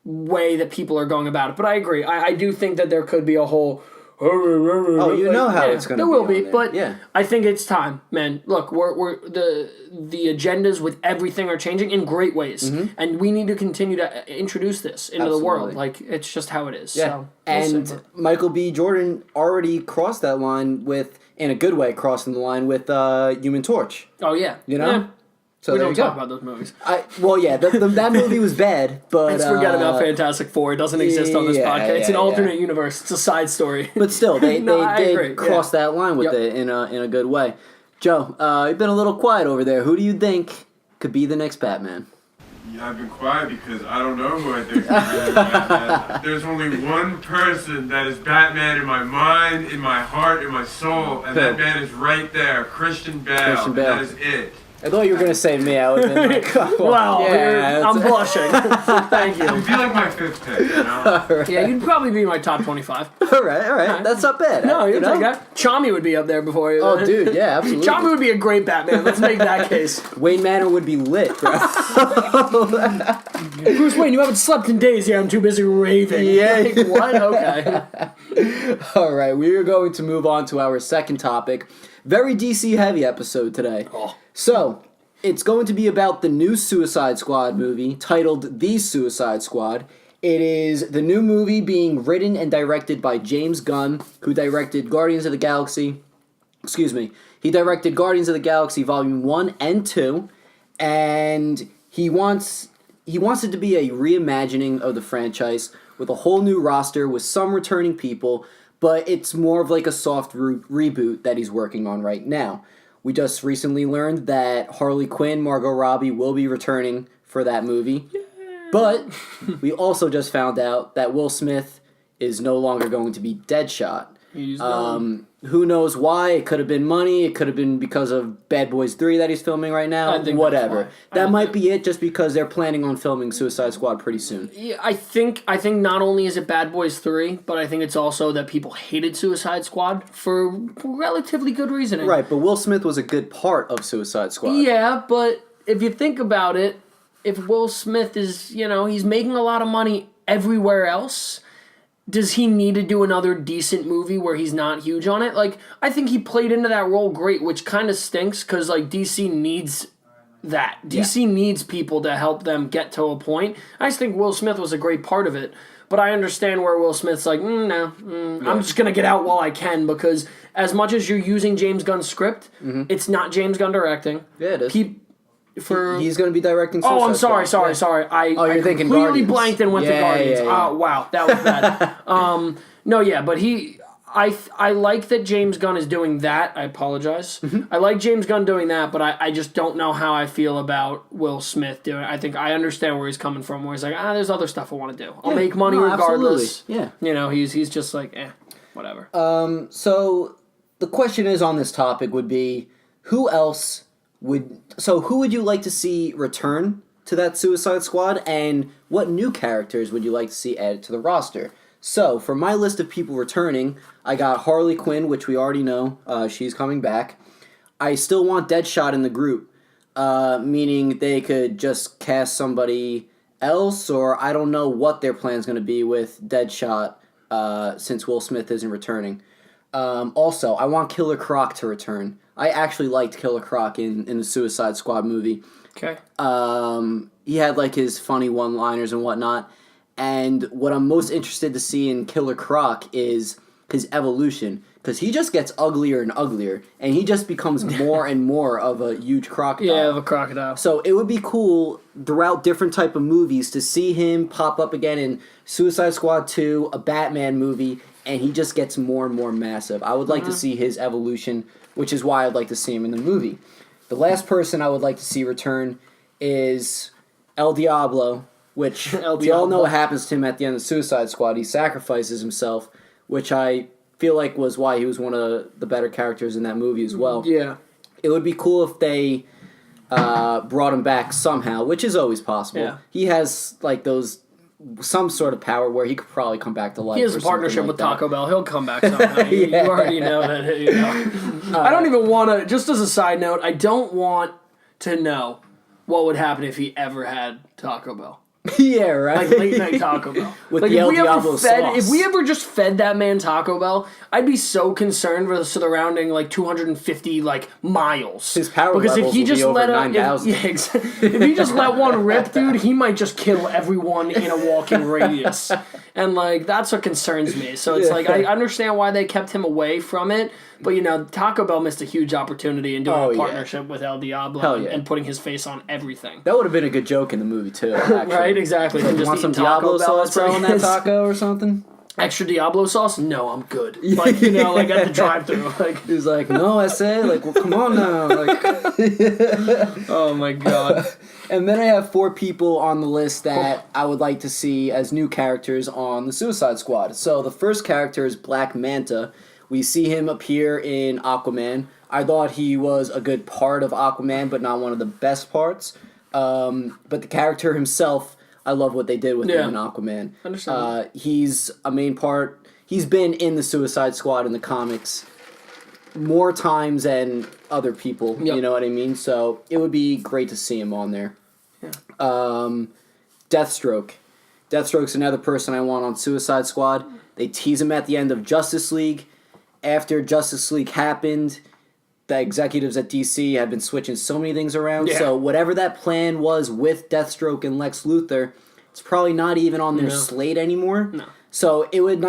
way that people are going about it. But I agree. I do think that there could be a whole... Oh, you know how it's going to be. There will be, there. but yeah. I think it's time, man. Look, we're the agendas with everything are changing in great ways, and we need to continue to introduce this into the world. Like, it's just how it is. Yeah. So, and Michael B. Jordan already crossed that line in a good way, crossing the line with Human Torch. Oh yeah, Yeah. So we there don't you talk go. about those movies. That movie was bad, but Let's forget about Fantastic Four. It doesn't exist on this podcast. It's an alternate universe. It's a side story. But still, they agree. crossed that line with it in a good way. Joe, you've been a little quiet over there. Who do you think could be the next Batman? Yeah, I've been quiet because I don't know who I think is Batman. There's only one person that is Batman in my mind, in my heart, in my soul, and that man is right there, Christian Bale. And that is it. I thought you were going to say me. I would have been like, wow, I'm blushing. Thank you. You'd be like my fifth pick, Right. Yeah, you'd probably be my top 25. All right. That's not bad. No, you'd take that. Chami would be up there before you. Oh, dude, yeah, absolutely. Chami would be a great Batman. Let's make that case. Wayne Manor would be lit, bro. Bruce Wayne, you haven't slept in days. Yeah, I'm too busy raving. Yeah. Like, what? Okay. All right, we are going to move on to our second topic. Very DC-heavy episode today. Oh. So, it's going to be about the new Suicide Squad movie, titled The Suicide Squad. It is the new movie being written and directed by James Gunn, who directed Guardians of the Galaxy. He directed Guardians of the Galaxy Volume 1 and 2, and he wants it to be a reimagining of the franchise with a whole new roster with some returning people, but it's more of like a soft reboot that he's working on right now. We just recently learned that Harley Quinn, Margot Robbie, will be returning for that movie. Yeah. But we also just found out that Will Smith is no longer going to be Deadshot. He's gone. Who knows why? It could have been money. It could have been because of Bad Boys 3 that he's filming right now. I think whatever. That might be it, just because they're planning on filming Suicide Squad pretty soon. Yeah, I think not only is it Bad Boys 3, but I think it's also that people hated Suicide Squad for relatively good reasoning. Right, but Will Smith was a good part of Suicide Squad. Yeah, but if you think about it, if Will Smith is, he's making a lot of money everywhere else, does he need to do another decent movie where he's not huge on it? Like, I think he played into that role great, which kind of stinks because, like, DC needs that. DC needs people to help them get to a point. I just think Will Smith was a great part of it. But I understand where Will Smith's like, I'm just going to get out while I can, because as much as you're using James Gunn's script, it's not James Gunn directing. Yeah, it is. He's going to be directing Suicide I'm sorry. I thinking completely Guardians. blanked and went to Guardians. Yeah. Oh, wow, that was bad. But I like that James Gunn is doing that. I apologize. I like James Gunn doing that, but I just don't know how I feel about Will Smith doing it. I think I understand where he's coming from, where he's like, there's other stuff I want to do. I'll make money regardless. Absolutely. Yeah. You know, he's just like, whatever. So the question is on this topic would be, who would you like to see return to that Suicide Squad, and what new characters would you like to see added to the roster? So, for my list of people returning, I got Harley Quinn, which we already know. She's coming back. I still want Deadshot in the group, meaning they could just cast somebody else, or I don't know what their plan's going to be with Deadshot since Will Smith isn't returning. Also, I want Killer Croc to return. I actually liked Killer Croc in the Suicide Squad movie. Okay. He had like his funny one-liners and whatnot. And what I'm most interested to see in Killer Croc is his evolution, because he just gets uglier and uglier, and he just becomes more and more of a huge crocodile. Yeah, of a crocodile. So it would be cool throughout different type of movies to see him pop up again in Suicide Squad 2, a Batman movie, and he just gets more and more massive. I would like to see his evolution, which is why I'd like to see him in the movie. The last person I would like to see return is El Diablo, which we all know what happens to him at the end of Suicide Squad. He sacrifices himself, which I feel like was why he was one of the better characters in that movie as well. Yeah. It would be cool if they brought him back somehow, which is always possible. Yeah. He has like some sort of power where he could probably come back to life. He has a partnership with Taco Bell. He'll come back somehow. You already know that. You know. I don't even want to, just as a side note, I don't want to know what would happen if he ever had Taco Bell. Yeah, right. Like late night Taco Bell. With the El Diablo sauce. If we ever just fed that man Taco Bell, I'd be so concerned with the surrounding like 250 like miles. His power levels if he will just be over let 9,000. if he just let one rip, dude, he might just kill everyone in a walking radius. And like that's what concerns me. So it's like I understand why they kept him away from it. But, you know, Taco Bell missed a huge opportunity in doing a partnership with El Diablo and putting his face on everything. That would have been a good joke in the movie, too, actually. Right, exactly. Like, want some Diablo sauce, bro, on that taco or something? Extra Diablo sauce? No, I'm good. Like, you know, like at the drive-thru. Like, he's like, no, I say, like, well, come on now. Like, oh, my God. And then I have 4 people on the list that I would like to see as new characters on the Suicide Squad. So the first character is Black Manta. We see him appear in Aquaman. I thought he was a good part of Aquaman, but not one of the best parts. But the character himself, I love what they did with him in Aquaman. Understand. He's a main part. He's been in the Suicide Squad in the comics more times than other people. You know what I mean? So it would be great to see him on there. Yeah. Deathstroke. Deathstroke's another person I want on Suicide Squad. They tease him at the end of Justice League. After Justice League happened, the executives at DC have been switching so many things around. Yeah. So whatever that plan was with Deathstroke and Lex Luthor, it's probably not even on their slate anymore. No. So it would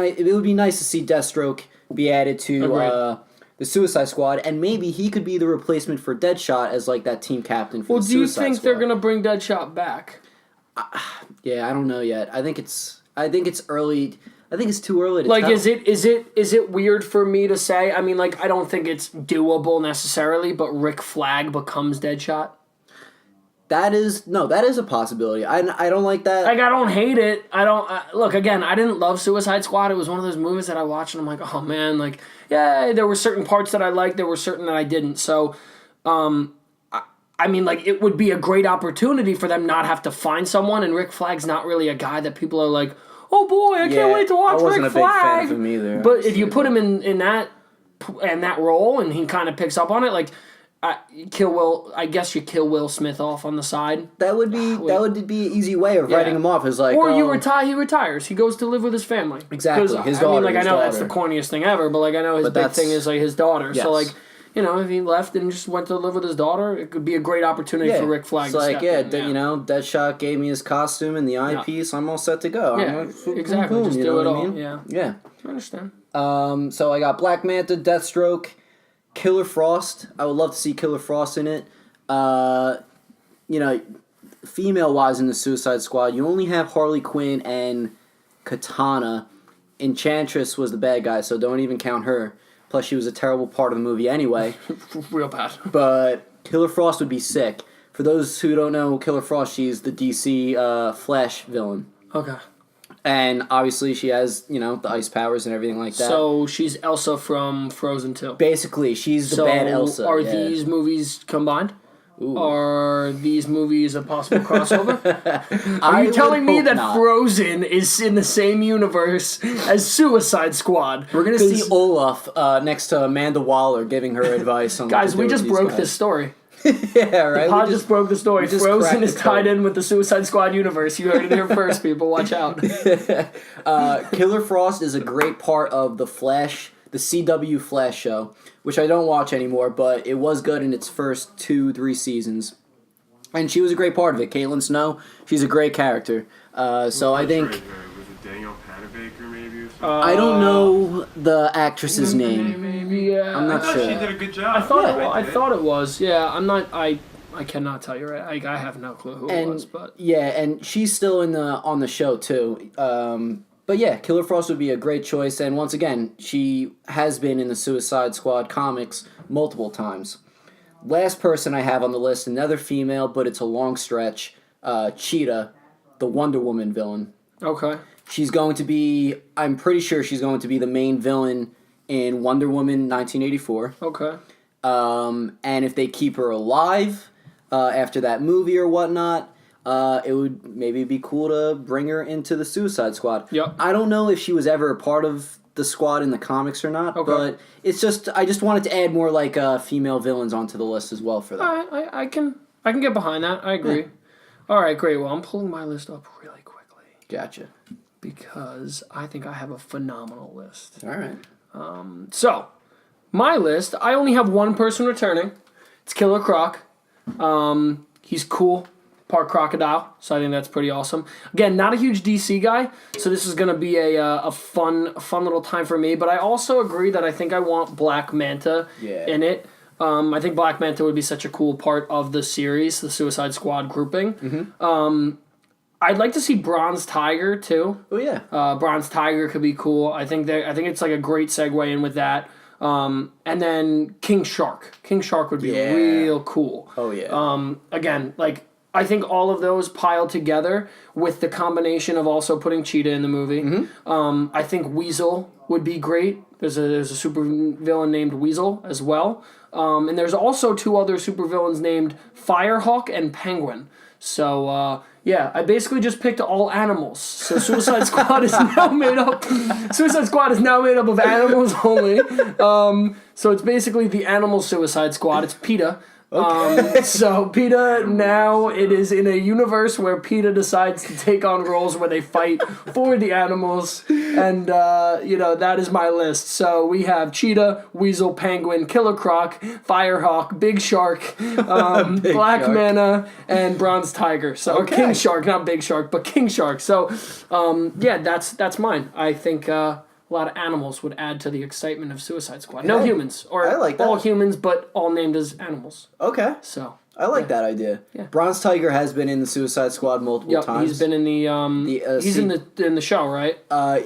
be nice to see Deathstroke be added to the Suicide Squad, and maybe he could be the replacement for Deadshot as like that team captain for the Suicide Squad. Well, do you think they're gonna bring Deadshot back? Yeah, I don't know yet. I think it's early. I think it's too early to tell. Is it weird for me to say? I mean, like, I don't think it's doable necessarily, but Rick Flag becomes Deadshot. That is a possibility. I don't like that. Like, I don't hate it. Look, again, I didn't love Suicide Squad. It was one of those movies that I watched and I'm like, oh man, like, yeah, there were certain parts that I liked, there were certain that I didn't. So, I mean, like, it would be a great opportunity for them not have to find someone, and Rick Flag's not really a guy that people are like, oh boy, I can't wait to watch Rick Flag. I wasn't a big fan of him either. But if you put him in that role and he kind of picks up on it, like, kill Will. I guess you kill Will Smith off on the side. That would be an easy way of writing him off. Is like, or he retires. He goes to live with his family. Exactly. His daughter. I mean, like, I know that's the corniest thing ever, but like, I know his big thing is like his daughter. Yes. So like, you know, if he left and just went to live with his daughter, it could be a great opportunity for Rick Flag. It's like, you know, Deadshot gave me his costume and the eyepiece. I'm all set to go. Yeah, exactly. Just do it all. I mean? Yeah. I understand. So I got Black Manta, Deathstroke, Killer Frost. I would love to see Killer Frost in it. You know, female-wise in the Suicide Squad, you only have Harley Quinn and Katana. Enchantress was the bad guy, so don't even count her. Plus, she was a terrible part of the movie anyway. Real bad. But Killer Frost would be sick. For those who don't know Killer Frost, she's the DC Flash villain. Okay. And obviously she has, the ice powers and everything like that. So she's Elsa from Frozen 2. Basically, she's the bad Elsa. Are these movies combined? Ooh. Are these movies a possible crossover? Are you telling me that not. Frozen is in the same universe as Suicide Squad? We're going to see Olaf next to Amanda Waller giving her advice on Guys, we just broke this story. Yeah, right? The pod just broke the story. Frozen is tied in with the Suicide Squad universe. You heard it here first, people. Watch out. Killer Frost is a great part of the Flash, the CW Flash show, which I don't watch anymore, but it was good in its first 2-3 seasons. And she was a great part of it. Caitlin Snow, she's a great character. So I think... Was it Daniel Panabaker maybe or something? I don't know the actress's name. Maybe, yeah. I'm not sure. She did a good job. I thought it was. Yeah, I'm not... I cannot tell you right. I have no clue who it was, but... Yeah, and she's still on the show, too. But yeah, Killer Frost would be a great choice, and once again, she has been in the Suicide Squad comics multiple times. Last person I have on the list, another female, but it's a long stretch, Cheetah, the Wonder Woman villain. Okay. She's going to be, I'm pretty sure she's going to be the main villain in Wonder Woman 1984. Okay. And if they keep her alive after that movie or whatnot... it would maybe be cool to bring her into the Suicide Squad. Yep. I don't know if she was ever a part of the squad in the comics or not, but it's just I just wanted to add more female villains onto the list as well for that. I can get behind that. I agree. Yeah. All right, great. Well, I'm pulling my list up really quickly. Gotcha. Because I think I have a phenomenal list. All right. So, my list, I only have one person returning. It's Killer Croc. He's cool. Part crocodile, so I think that's pretty awesome. Again, not a huge DC guy, so this is going to be a fun little time for me, but I also agree that I think I want Black Manta in it. I think Black Manta would be such a cool part of the series, the Suicide Squad grouping. Mm-hmm. I'd like to see Bronze Tiger, too. Oh, yeah. Bronze Tiger could be cool. I think it's like a great segue in with that. And then King Shark. King Shark would be real cool. Oh, yeah. Again, I think all of those piled together with the combination of also putting Cheetah in the movie. Mm-hmm. I think Weasel would be great. There's a super villain named Weasel as well. And there's also 2 other supervillains named Firehawk and Penguin. So, I basically just picked all animals. So Suicide Squad is now made up. Suicide Squad is now made up of animals only. So it's basically the Animal Suicide Squad. It's PETA. Okay. So PETA, now it is in a universe where PETA decides to take on roles where they fight for the animals, and that is my list. So we have Cheetah, Weasel, Penguin, Killer Croc, Firehawk, Big Shark, Black Manta, and Bronze Tiger. So King Shark, not Big Shark, but King Shark. So that's mine. I think a lot of animals would add to the excitement of Suicide Squad. No humans, or I like that. All humans, but all named as animals. Okay. So I like that idea. Yeah. Bronze Tiger has been in the Suicide Squad multiple times. He's been in he's in the show, right?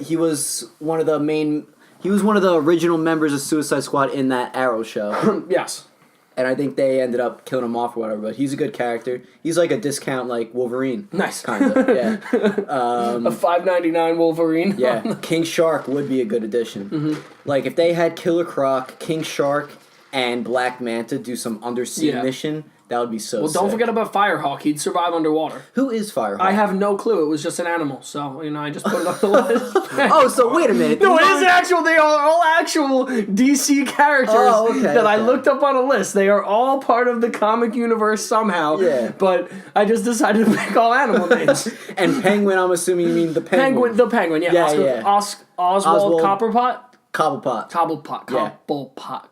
He was one of the main. He was one of the original members of Suicide Squad in that Arrow show. Yes. And I think they ended up killing him off or whatever, but he's a good character. He's like a discount, Wolverine. Nice. Kind of, yeah. A $5.99 Wolverine. Yeah. King Shark would be a good addition. Mm-hmm. If they had Killer Croc, King Shark, and Black Manta do some undersea mission, that would be so sick. Don't forget about Firehawk. He'd survive underwater. Who is Firehawk? I have no clue. It was just an animal, so, I just put it on the list. Oh, so wait a minute. No, it is actual. They are all actual DC characters that I looked up on a list. They are all part of the comic universe somehow. Yeah. But I just decided to pick all animal names. And Penguin, I'm assuming you mean the Penguin. The Penguin, yeah. Oswald Copperpot? Cobblepot.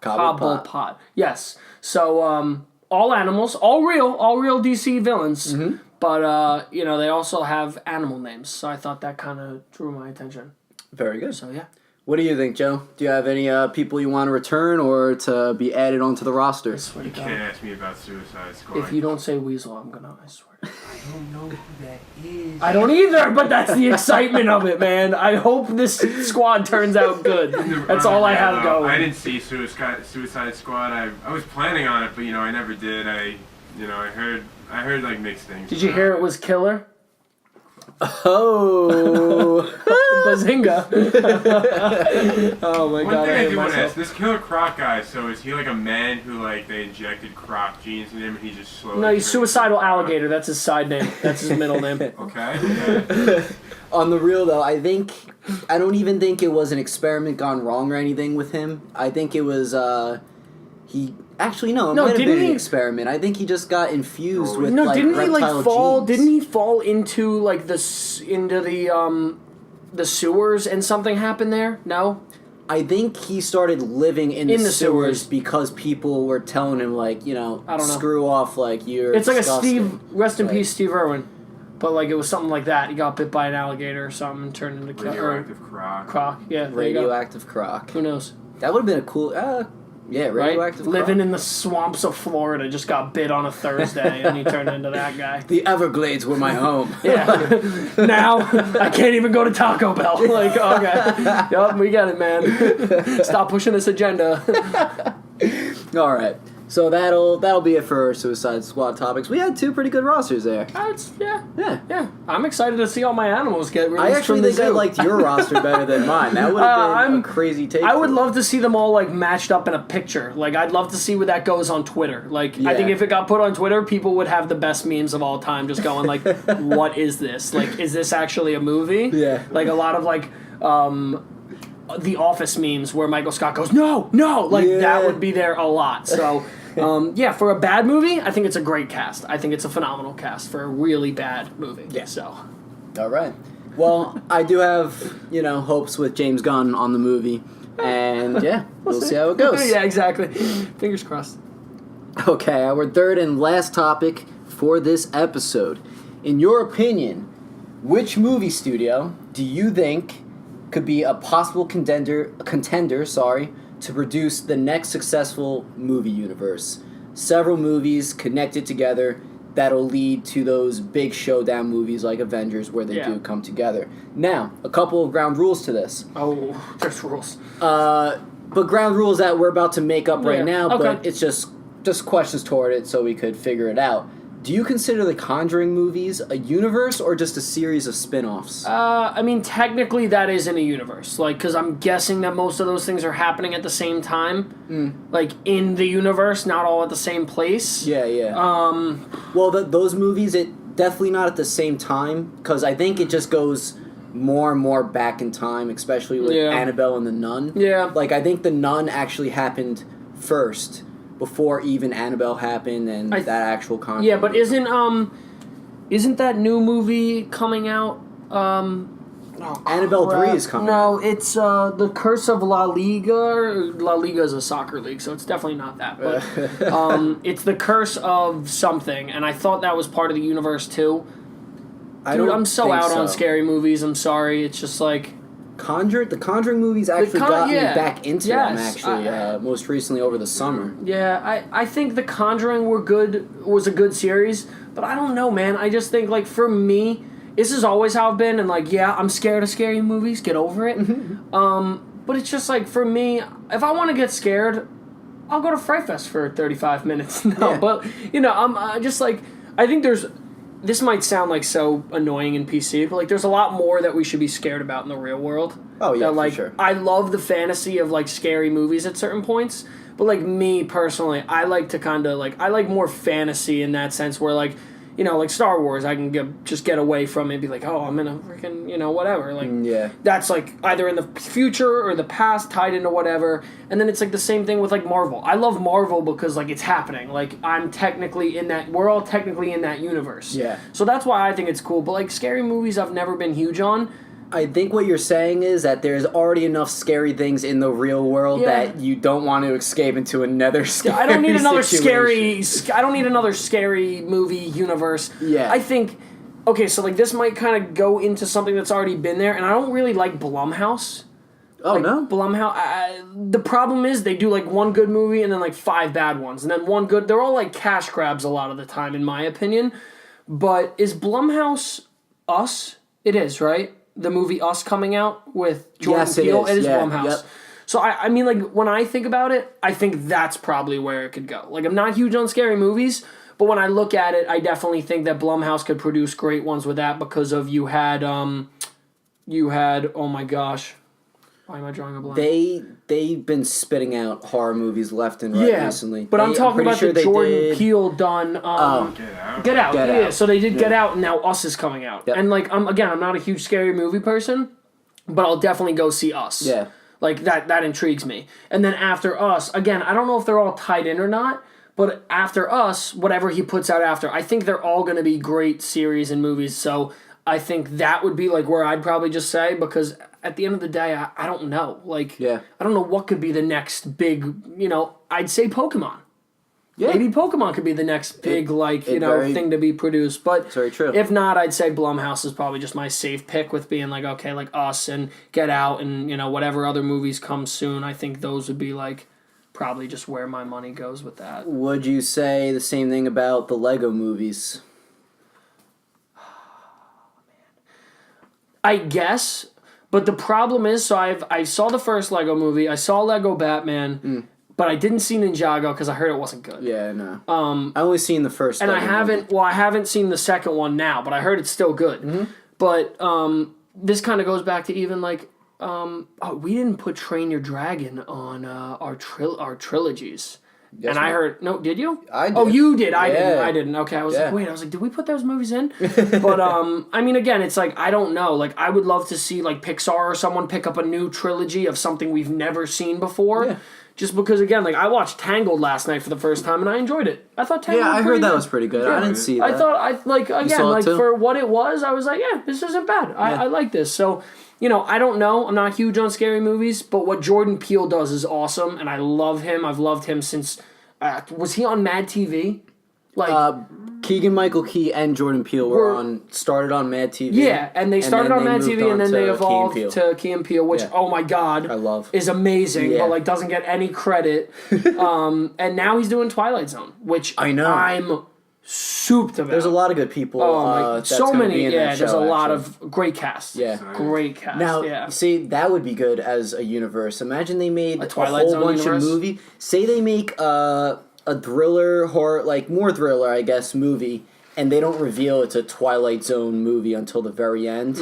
Cobblepot. Yes. So, all animals, all real DC villains, but they also have animal names. So I thought that kind of drew my attention. Very good. So yeah. What do you think, Joe? Do you have any people you want to return or to be added onto the roster? I swear to You God. can't ask me about Suicide Squad. If you don't say Weasel, I'm gonna. I swear. I don't know who that is. I don't either, but that's the excitement of it, man. I hope this squad turns out good. That's all I have going. I didn't see Suicide Squad. I was planning on it, but I never did. I heard like mixed things. Did you hear it was killer? Oh. Bazinga. Oh my One God, thing I I hate do want to myself. ask, this Killer Croc guy, so is he like a man who like they injected croc genes in him and he just slowly... No, he's turns Suicidal into a croc? Alligator. That's his side name. That's his middle name. Okay. On the real, though, I don't even think it was an experiment gone wrong or anything with him. I think it was, he... Actually, no, it might have been an experiment. I think he just got infused with, No, like, didn't he reptile fall? genes. Didn't he fall into like the sewers and something happened there? No. I think he started living in the sewers sewers. because people were telling him, like, I don't know. screw off, like, you're It's like disgusting. rest in Like- peace, Steve Irwin. But like it was something like that. He got bit by an alligator or something and turned into Radioactive croc. croc. Yeah, there you go. Radioactive croc. Who knows? That would have been a cool, Right? radioactive croc. Living in the swamps of Florida, just got bit on a Thursday and he turned into that guy. The Everglades were my home. Yeah. Now I can't even go to Taco Bell. Like, okay. Yup, we get it, man. Stop pushing this agenda. All right. So that'll be it for our Suicide Squad topics. We had two pretty good rosters there. Yeah. I'm excited to see all my animals get released I actually from the think I zoo. liked your roster better than mine. That would have been a crazy take. I would love to see them all like matched up in a picture. Like I'd love to see where that goes on Twitter. Like I think Yeah. if it got put on Twitter, people would have the best memes of all time, just going like, "What is this? Like, is this actually a movie?" Yeah. Like a lot of like. The Office memes where Michael Scott goes, no, like Yeah. that would be there a lot. So, yeah, for a bad movie, I think it's a great cast. I think it's a phenomenal cast for a really bad movie. Yeah. So, All right. Well, I do have, hopes with James Gunn on the movie. And, yeah, we'll see how it goes. yeah, exactly. Fingers crossed. Okay, our third and last topic for this episode. In your opinion, which movie studio do you think could be a possible contender, to produce the next successful movie universe? Several movies connected together that'll lead to those big showdown movies like Avengers where they do come together. Now, a couple of ground rules to this. Oh, there's rules. But ground rules that we're about to make up right Yeah, now, okay. but it's just questions toward it so we could figure it out. Do you consider the Conjuring movies a universe or just a series of spin-offs? I mean, technically that is in a universe. Like, because I'm guessing that most of those things are happening at the same time. Like, in the universe, not all at the same place. Yeah. Well, those movies, it definitely not at the same time, because I think it just goes more and more back in time, especially with Annabelle and the Nun. Yeah. Like, I think the Nun actually happened first, before even Annabelle happened and that actual conflict. Yeah, but isn't that new movie coming out? Annabelle 3 is coming out. No, it's The Curse of La Liga. La Liga is a soccer league, so it's definitely not that. But it's The Curse of something, and I thought that was part of the universe too. Dude, I'm so out on scary movies. I'm sorry. It's just like... The Conjuring movies actually got me back into them, Yes, actually, most recently over the summer. Yeah, I think The Conjuring was a good series, but I don't know, man. I just think, like, for me, this is always how I've been, and, like, yeah, I'm scared of scary movies, get over it. But it's just, like, for me, if I want to get scared, I'll go to Fright Fest for 35 minutes. But, I'm just, like, I think this might sound like so annoying in PC, but like there's a lot more that we should be scared about in the real world. Oh yeah, that, like, for sure. I love the fantasy of like scary movies at certain points, but like me personally, I like to kind of like I like more fantasy in that sense where like like Star Wars, I can just get away from it and be like, oh, I'm in a freaking whatever. Like that's like either in the future or the past tied into whatever. And then it's like the same thing with like Marvel. I love Marvel because like it's happening. Like we're all technically in that universe. Yeah. So that's why I think it's cool. But like scary movies I've never been huge on. I think what you're saying is that there's already enough scary things in the real world that you don't want to escape into another scary I don't need another situation. I don't need another scary movie universe. Yeah. I think okay, so like this might kind of go into something that's already been there, and I don't really like Blumhouse. Oh, like, no? Blumhouse. The problem is they do like one good movie and then like 5 bad ones, and then one good. They're all like cash grabs a lot of the time, in my opinion. But is Blumhouse Us? It is, right? The movie Us coming out with Jordan Peele. It is Blumhouse. Yep. So I mean, like, when I think about it, I think that's probably where it could go. Like, I'm not huge on scary movies, but when I look at it, I definitely think that Blumhouse could produce great ones with that because of you had oh my gosh. Why am I drawing a blank? They've been spitting out horror movies left and right recently. But I'm talking about the Jordan Peele done Get Out. Yeah. So they did Get Out, and now Us is coming out. Yep. And like I'm not a huge scary movie person, but I'll definitely go see Us. Yeah. Like that intrigues me. And then after Us, again, I don't know if they're all tied in or not, but after Us, whatever he puts out after, I think they're all going to be great series and movies. So I think that would be like where I'd probably just say, because at the end of the day, I don't know. Like, I don't know what could be the next big, I'd say Pokemon. Yeah. Maybe Pokemon could be the next big, thing to be produced. But very true. If not, I'd say Blumhouse is probably just my safe pick with being like, okay, like Us and Get Out and, whatever other movies come soon. I think those would be like probably just where my money goes with that. Would you say the same thing about the Lego movies? I guess, but the problem is, so I saw the first Lego movie, I saw Lego Batman, but I didn't see Ninjago because I heard it wasn't good. Yeah, no. I only seen the first. And Lego I haven't seen the second one now, but I heard it's still good. Mm-hmm. But this kind of goes back to even like, we didn't put Train Your Dragon on our trilogies. Yes, and I heard, no, did you? I did. Oh, you did. I didn't. Okay, I was like, did we put those movies in? But, I mean, again, it's like, I don't know. Like, I would love to see, like, Pixar or someone pick up a new trilogy of something we've never seen before. Yeah. Just because, again, like, I watched Tangled last night for the first time, and I enjoyed it. I thought Tangled was pretty good. That was pretty good. Yeah. I didn't see that. I thought, for what it was, I was like, this isn't bad. I like this. So, I don't know. I'm not huge on scary movies, but what Jordan Peele does is awesome, and I love him. I've loved him since... was he on Mad TV? Like Keegan-Michael Key and Jordan Peele started on Mad TV. Yeah, and they started on Mad TV, and then they evolved to Key and Peele, which oh my god, I love, is amazing, but like doesn't get any credit. And now he's doing Twilight Zone, which I know I'm souped about. There's a lot of good people. So many. There's a lot of great cast. Yeah, great cast. Now, see, that would be good as a universe. Imagine they made a whole bunch of movie. Say they make a thriller horror, like more thriller, I guess, movie, and they don't reveal it's a Twilight Zone movie until the very end,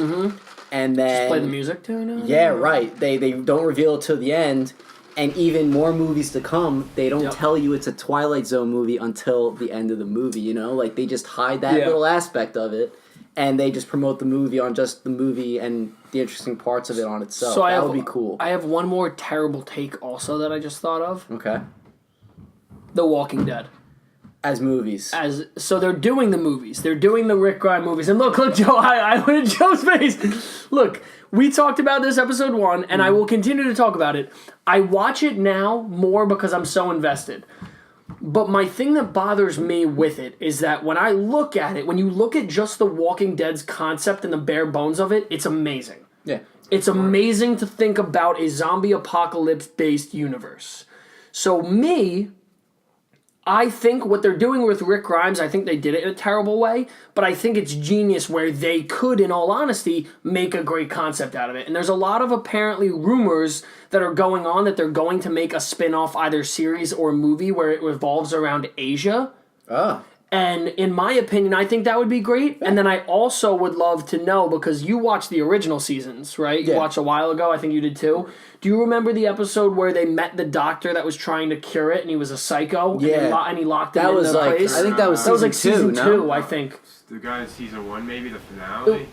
and then just play the music too. Yeah, right. They don't reveal it till the end. And even more movies to come, they don't tell you it's a Twilight Zone movie until the end of the movie, Like, they just hide that little aspect of it, and they just promote the movie on just the movie and the interesting parts of it on itself. So that would be cool. I have one more terrible take also that I just thought of. Okay. The Walking Dead. As movies. So they're doing the movies. They're doing the Rick Grimes movies. And look, Joe, I went in Joe's face. Look, we talked about this episode 1, and I will continue to talk about it. I watch it now more because I'm so invested. But my thing that bothers me with it is that when I look at it, when you look at just the Walking Dead's concept and the bare bones of it, it's amazing. Yeah. It's amazing to think about a zombie apocalypse-based universe. So I think what they're doing with Rick Grimes, I think they did it in a terrible way, but I think it's genius where they could, in all honesty, make a great concept out of it. And there's a lot of apparently rumors that are going on that they're going to make a spin-off either series or movie where it revolves around Asia. Oh. And in my opinion, I think that would be great. And then I also would love to know, because you watched the original seasons, right? You watched a while ago. I think you did too. Do you remember the episode where they met the doctor that was trying to cure it, and he was a psycho? Yeah. And he locked him in the place? I think that was season 2, I think. The guy in season 1, maybe the finale?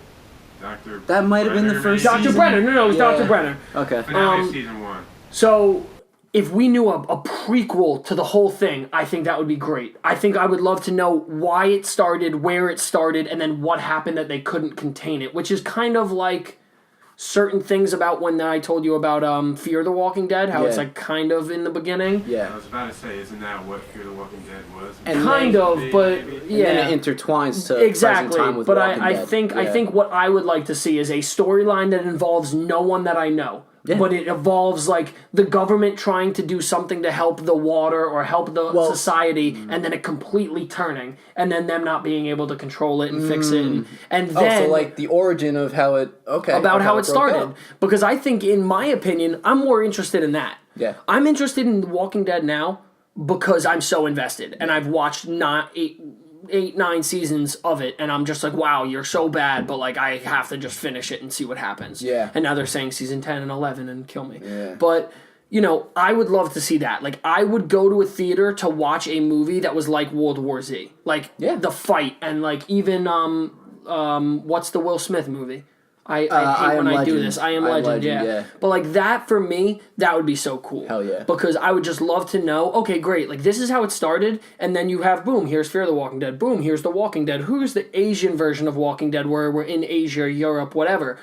Dr. That might have been the first Dr. season. Brenner. No, it was Dr. Brenner. Okay. Finale of season 1. So if we knew a prequel to the whole thing, I think that would be great. I think I would love to know why it started, where it started, and then what happened that they couldn't contain it, which is kind of like certain things about when I told you about Fear the Walking Dead, how it's like kind of in the beginning. Yeah. I was about to say, isn't that what Fear the Walking Dead was? And kind of, but yeah. And then it intertwines to present time with but Walking I Dead. think what I would like to see is a storyline that involves no one that I know. but it evolves like the government trying to do something to help the water or help the society, and then it completely turning, and then them not being able to control it and fix it, and then so like the origin of how it how it started. Because I think, in my opinion, I'm more interested in that. Yeah, I'm interested in The Walking Dead now because I'm so invested, and I've watched not 8-9 seasons of it, and I'm just like, wow, you're so bad, but like I have to just finish it and see what happens. Yeah. And now they're saying season 10 and 11 and kill me. Yeah. But I would love to see that. Like, I would go to a theater to watch a movie that was like World War Z, like the fight, and like even what's the Will Smith movie? I hate when I do this. I Am Legend, yeah. But like that, for me, that would be so cool. Hell yeah. Because I would just love to know, okay, great, like this is how it started, and then you have, boom, here's Fear the Walking Dead, boom, here's The Walking Dead, who's the Asian version of Walking Dead where we're in Asia, Europe, whatever.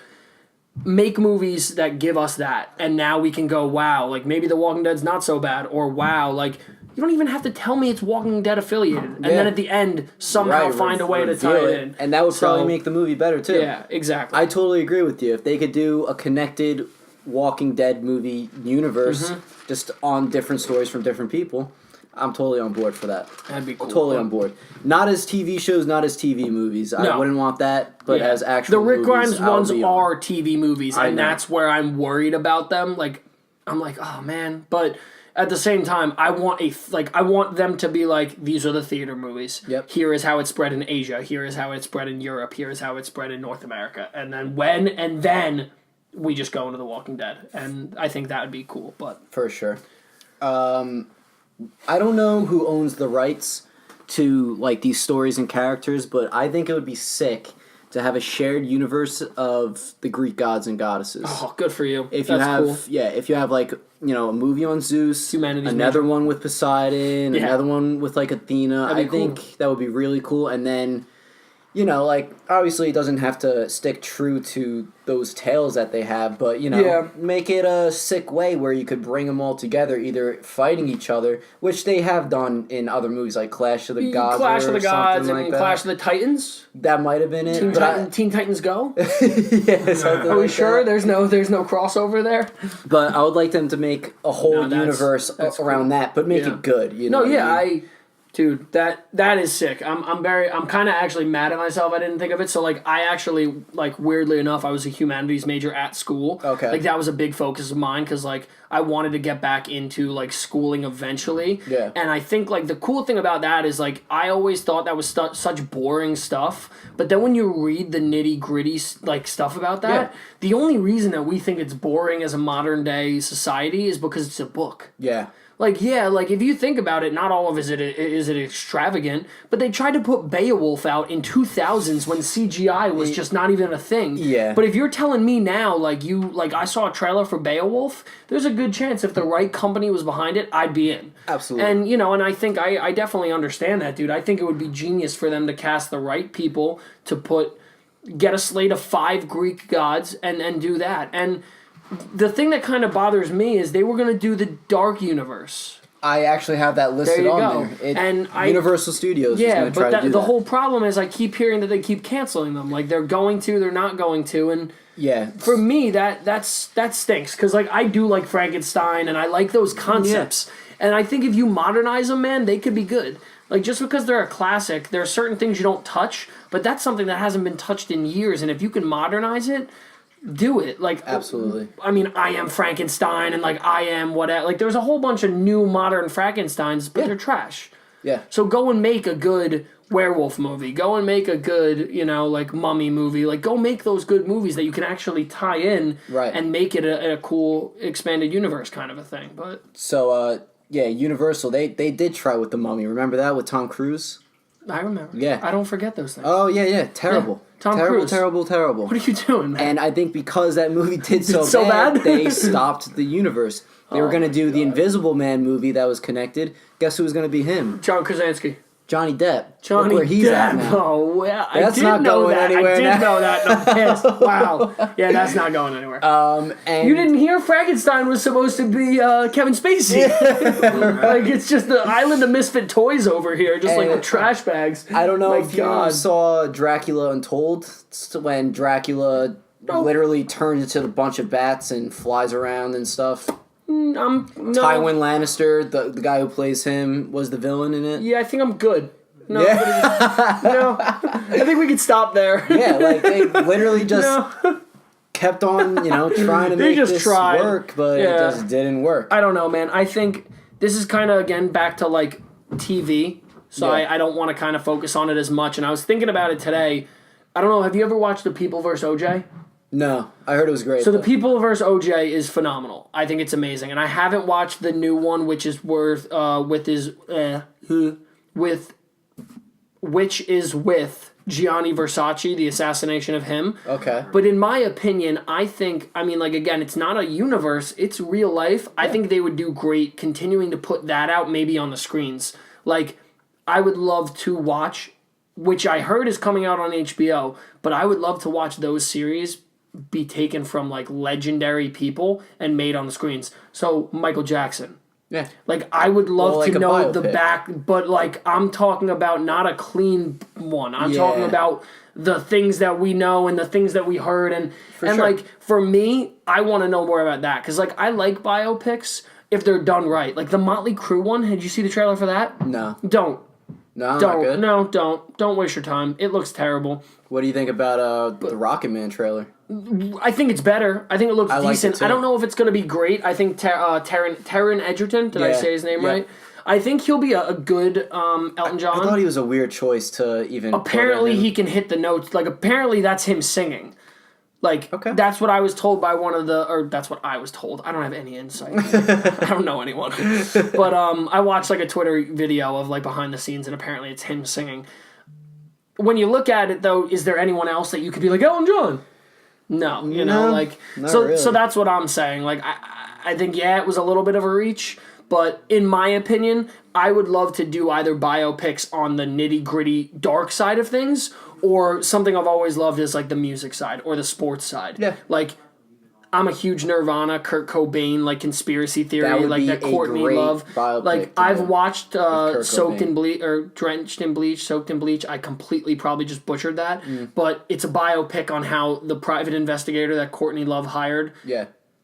Make movies that give us that, and now we can go, wow, like maybe The Walking Dead's not so bad, or wow, like you don't even have to tell me it's Walking Dead affiliated. And then at the end, somehow find a way to tie it in. And that would probably make the movie better, too. Yeah, exactly. I totally agree with you. If they could do a connected Walking Dead movie universe, just on different stories from different people, I'm totally on board for that. That'd be cool. Totally on board. Not as TV shows, not as TV movies. No. I wouldn't want that, but as actual movies. The Rick movies, Grimes ones are TV movies, and know. that's where I'm worried about them. Like, I'm like, oh, man. But at the same time, I want them to be like, these are the theater movies. Yep. Here is how it spread in Asia. Here is how it spread in Europe. Here is how it spread in North America. And then then we just go into The Walking Dead. And I think that would be cool. But for sure. I don't know who owns the rights to like these stories and characters, but I think it would be sick to have a shared universe of the Greek gods and goddesses. Oh, good for you. If That's you have, cool. if you have like, a movie on Zeus, Humanity's another major. one with Poseidon, another one with like Athena, I think that would be really cool. And then, like obviously it doesn't have to stick true to those tales that they have, but make it a sick way where you could bring them all together, either fighting each other, which they have done in other movies like Clash of the Gods, and Clash of the Titans. That might have been it. Teen Titans Go. Are we sure there's no crossover there? But I would like them to make a whole universe around that, but make it good. Dude, that is sick. I'm kind of actually mad at myself I didn't think of it. So like I actually, like, weirdly enough, I was a humanities major at school. Okay. Like that was a big focus of mine because like I wanted to get back into like schooling eventually. Yeah. And I think like the cool thing about that is like I always thought that was such boring stuff, but then when you read the nitty-gritty like stuff about that, the only reason that we think it's boring as a modern day society is because it's a book. Yeah. Like, if you think about it, not all of it is extravagant, but they tried to put Beowulf out in 2000s when CGI was just not even a thing. Yeah. But if you're telling me now, I saw a trailer for Beowulf, there's a good chance if the right company was behind it, I'd be in. Absolutely. And, and I think I definitely understand that, dude. I think it would be genius for them to cast the right people to get a slate of 5 Greek gods and do that. And the thing that kind of bothers me is they were going to do the Dark Universe. I actually have that listed on there. Universal Studios is going to try to do that. The whole problem is I keep hearing that they keep canceling them. Like, they're not going to, and for me, that stinks. Because, like, I do like Frankenstein, and I like those concepts. Yeah. And I think if you modernize them, man, they could be good. Like, just because they're a classic, there are certain things you don't touch, but that's something that hasn't been touched in years, and if you can modernize it, do it. Like, absolutely. I mean, I Am Frankenstein and like I Am whatever. Like, there's a whole bunch of new modern Frankensteins, but they're trash. Yeah. So go and make a good werewolf movie. Go and make a good, like mummy movie. Like, go make those good movies that you can actually tie in and make it a cool expanded universe kind of a thing. But so Universal, they did try with the Mummy. Remember that with Tom Cruise? I remember. Yeah. I don't forget those things. Oh, yeah. Terrible. Yeah. Tom Cruise. Terrible. What are you doing, man? And I think because that movie did so bad, they stopped the universe. They were going to do the Invisible Man movie that was connected. Guess who was going to be him? John Krasinski. Johnny Depp. Look where he's at now. Oh, yeah. That's not going anywhere. I did know that. I'm pissed. Wow. Yeah, that's not going anywhere. And you didn't hear Frankenstein was supposed to be Kevin Spacey. Like, it's just the island of misfit toys over here, just like with trash bags. I don't know if you saw Dracula Untold when Dracula literally turns into a bunch of bats and flies around and stuff. No. Tywin Lannister, the guy who plays him, was the villain in it. Yeah, I think I'm good. No, Yeah. no. I think we could stop there. Yeah, like they literally just kept on, trying to make this work, but it just didn't work. I don't know, man. I think this is kind of, again, back to, like, TV, so I don't want to kind of focus on it as much, and I was thinking about it today. I don't know, have you ever watched The People vs. OJ? No, I heard it was great. So The People vs. OJ is phenomenal. I think it's amazing, and I haven't watched the new one, which is with Gianni Versace, the assassination of him. Okay. But in my opinion, again, it's not a universe, it's real life. I think they would do great continuing to put that out maybe on the screens. Like, I would love to watch, which I heard is coming out on HBO, but I would love to watch those series be taken from, like, legendary people and made on the screens. So, Michael Jackson. Yeah. Like, I would love to know the biopic. back, but, like, I'm talking about not a clean one. I'm talking about the things that we know and the things that we heard. And like, for me, I want to know more about that. Because, like, I like biopics if they're done right. Like, the Motley Crue one, did you see the trailer for that? No. Don't. No, Don't. not good. No, don't. Don't waste your time. It looks terrible. What do you think about the Rocket Man trailer? I think it's better. I think it looks decent. I don't know if it's going to be great. I think Taron Egerton, did I say his name right? I think he'll be a good Elton John. I thought he was a weird choice to even. Apparently, he can hit the notes. Like, apparently, that's him singing. Like, that's what I was told by that's what I was told. I don't have any insight. I don't know anyone. But I watched, like, a Twitter video of, like, behind the scenes, and apparently it's him singing. When you look at it, though, is there anyone else that you could be like, Elton John? No, like, so that's what I'm saying. Like, I think, it was a little bit of a reach, but in my opinion, I would love to do either biopics on the nitty-gritty dark side of things, or something I've always loved is, like, the music side or the sports side. Yeah. Like, I'm a huge Nirvana, Kurt Cobain, like, conspiracy theory, like that Courtney Love. Like, I've watched Drenched in Bleach, Soaked in Bleach. I completely probably just butchered that. But it's a biopic on how the private investigator that Courtney Love hired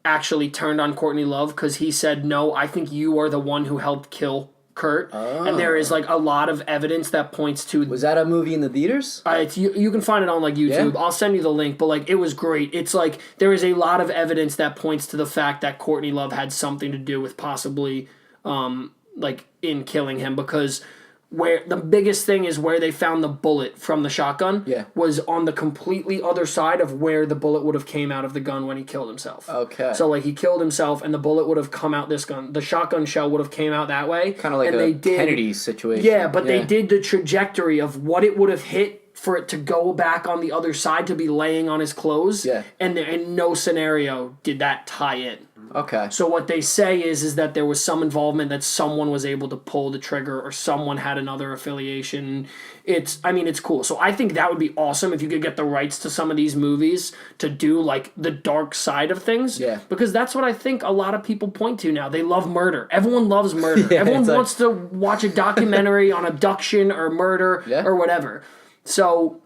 actually turned on Courtney Love because he said, no, I think you are the one who helped kill Kurt. Oh. And there is, like, a lot of evidence that points to... Was that a movie in the theaters? You can find it on, like, YouTube. Yeah. I'll send you the link, but, like, it was great. It's, like, there is a lot of evidence that points to the fact that Courtney Love had something to do with possibly, like, in killing him, because where the biggest thing is where they found the bullet from the shotgun was on the completely other side of where the bullet would have came out of the gun when he killed himself. Okay. So, like, he killed himself and the bullet would have come out this gun. The shotgun shell would have came out that way. Kind of like a Kennedy situation. Yeah, but they did the trajectory of what it would have hit for it to go back on the other side to be laying on his clothes. Yeah. And in no scenario did that tie in. Okay. So what they say is that there was some involvement, that someone was able to pull the trigger or someone had another affiliation. It's cool. So I think that would be awesome if you could get the rights to some of these movies to do, like, the dark side of things. Yeah. Because that's what I think a lot of people point to now. They love murder. Everyone loves murder. Everyone wants to watch a documentary on abduction or murder or whatever. So...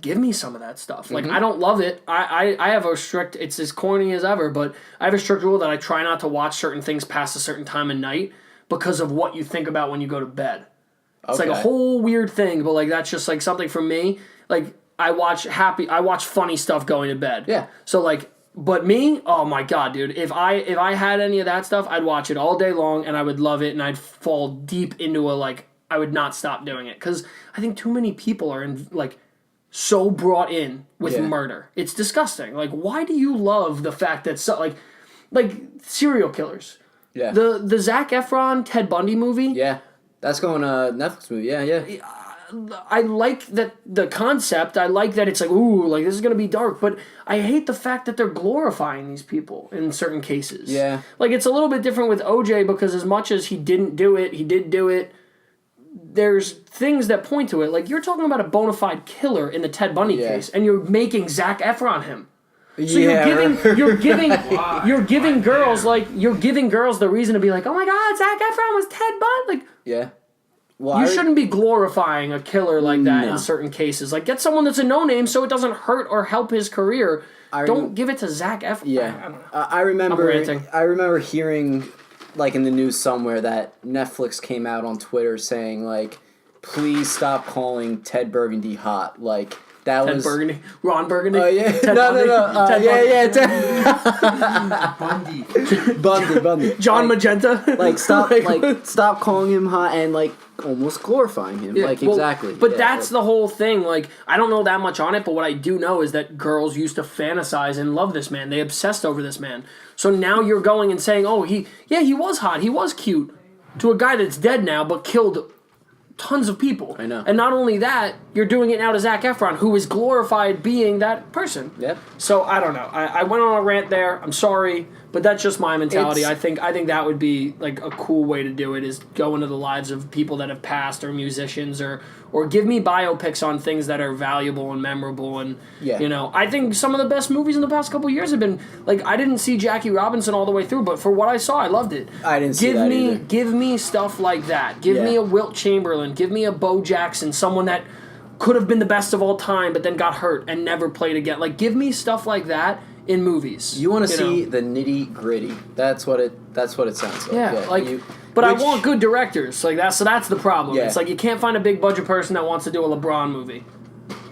give me some of that stuff. Like, I don't love it. I have a strict, it's as corny as ever, but I have a strict rule that I try not to watch certain things past a certain time of night because of what you think about when you go to bed. It's like a whole weird thing, but, like, that's just, like, something for me. Like, I watch funny stuff going to bed. Yeah. So, like, but me, oh my God, dude, if I had any of that stuff, I'd watch it all day long and I would love it and I'd fall deep into I would not stop doing it. Because I think too many people are so brought in with murder. It's disgusting. Like, why do you love the fact that like serial killers? Yeah. The Zac Efron Ted Bundy movie. Yeah, that's going Netflix movie. Yeah. I like that the concept. I like that it's like, ooh, like, this is gonna be dark. But I hate the fact that they're glorifying these people in certain cases. Yeah. Like, it's a little bit different with OJ because as much as he didn't do it, he did do it. There's things that point to it. Like, you're talking about a bona fide killer in the Ted Bundy case, and you're making Zac Efron him. So you're giving girls the reason to be like, oh my God, Zac Efron was Ted Bundy. Like, Well, you shouldn't be glorifying a killer like that in certain cases. Like, get someone that's a no-name so it doesn't hurt or help his career. Don't give it to Zac Efron. Yeah. I don't know. I remember hearing, like, in the news somewhere that Netflix came out on Twitter saying, like, please stop calling Ted Burgundy hot. Like, that Ted was... Burgundy? Ron Burgundy? Oh, yeah. Ted No. Bundy? Ted Bundy. John Magenta? Like, stop calling him hot and, like, almost glorifying him. Yeah, like, well, exactly. But that's the whole thing. Like, I don't know that much on it, but what I do know is that girls used to fantasize and love this man. They obsessed over this man. So now you're going and saying, oh, he was hot, he was cute, to a guy that's dead now but killed tons of people. I know. And not only that, you're doing it now to Zac Efron, who is glorified being that person. Yep. So I don't know. I went on a rant there. I'm sorry, but that's just my mentality. It's- I think that would be like a cool way to do it, is go into the lives of people that have passed or musicians, or give me biopics on things that are valuable and memorable. And I think some of the best movies in the past couple of years have been, like, I didn't see Jackie Robinson all the way through, but for what I saw, I loved it. I didn't see that either. Give me stuff like that. Give me a Wilt Chamberlain. Give me a Bo Jackson, someone that could have been the best of all time but then got hurt and never played again. Like, give me stuff like that in movies. You want to see the nitty gritty. That's what it sounds like. Yeah, but I want good directors. Like, so that's the problem. Yeah. It's like you can't find a big budget person that wants to do a LeBron movie.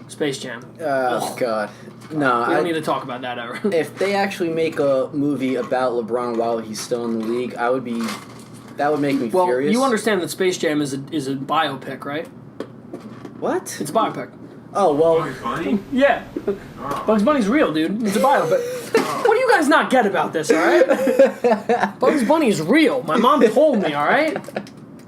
Space Jam. Oh God. No, we don't need to talk about that ever. If they actually make a movie about LeBron while he's still in the league, that would make me furious. You understand that Space Jam is a biopic, right? What? It's a biopic. Oh, well. Bugs Bunny? Yeah. Oh. Bugs Bunny's real, dude. It's a biopic. What do you guys not get about this, alright? Bugs Bunny is real. My mom told me, alright?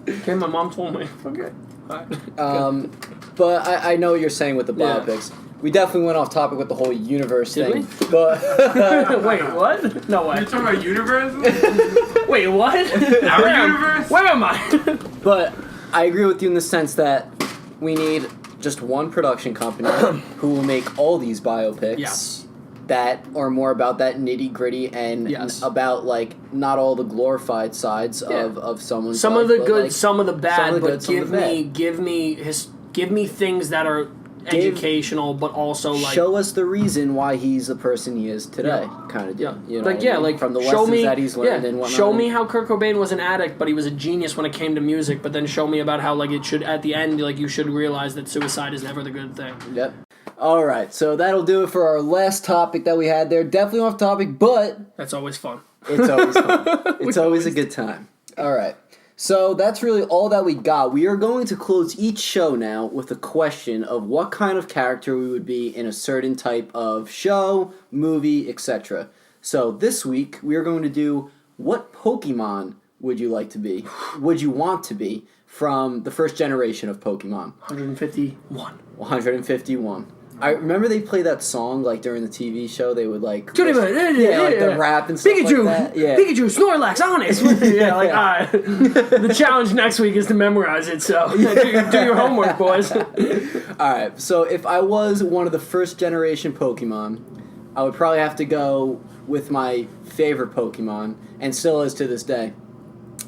Okay, my mom told me. Okay. Alright. But I know what you're saying with the biopics. We definitely went off topic with the whole universe thing. We? But Wait, what? No way. You're talking about universe? Wait, what? Our universe? Where am I? But I agree with you in the sense that we need just one production company who will make all these biopics that are more about that nitty gritty and about, like, not all the glorified sides of someone's some life, of the but, good, like, some of the bad, but give me things that are educational, but also, like, show us the reason why he's the person he is today, kind of deal. You know, like from the show lessons me, that he's learned and whatnot. Show me how Kurt Cobain was an addict, but he was a genius when it came to music. But then show me about how, like, it should, at the end, like, you should realize that suicide is never the good thing. Yep. All right, so that'll do it for our last topic that we had there. Definitely off topic, but that's always fun. It's always fun. It's always a good time. All right. So that's really all that we got. We are going to close each show now with a question of what kind of character we would be in a certain type of show, movie, etc. So this week we are going to do, what Pokemon would you like to be? Would you want to be from the first generation of Pokemon? 151. 151. I remember they played that song, like, during the TV show. They would, like... the rap and stuff Pikachu, like that. Yeah. Pikachu, Snorlax, Honest. The challenge next week is to memorize it, so do your homework, boys. Alright, so if I was one of the first generation Pokemon, I would probably have to go with my favorite Pokemon, and still is to this day,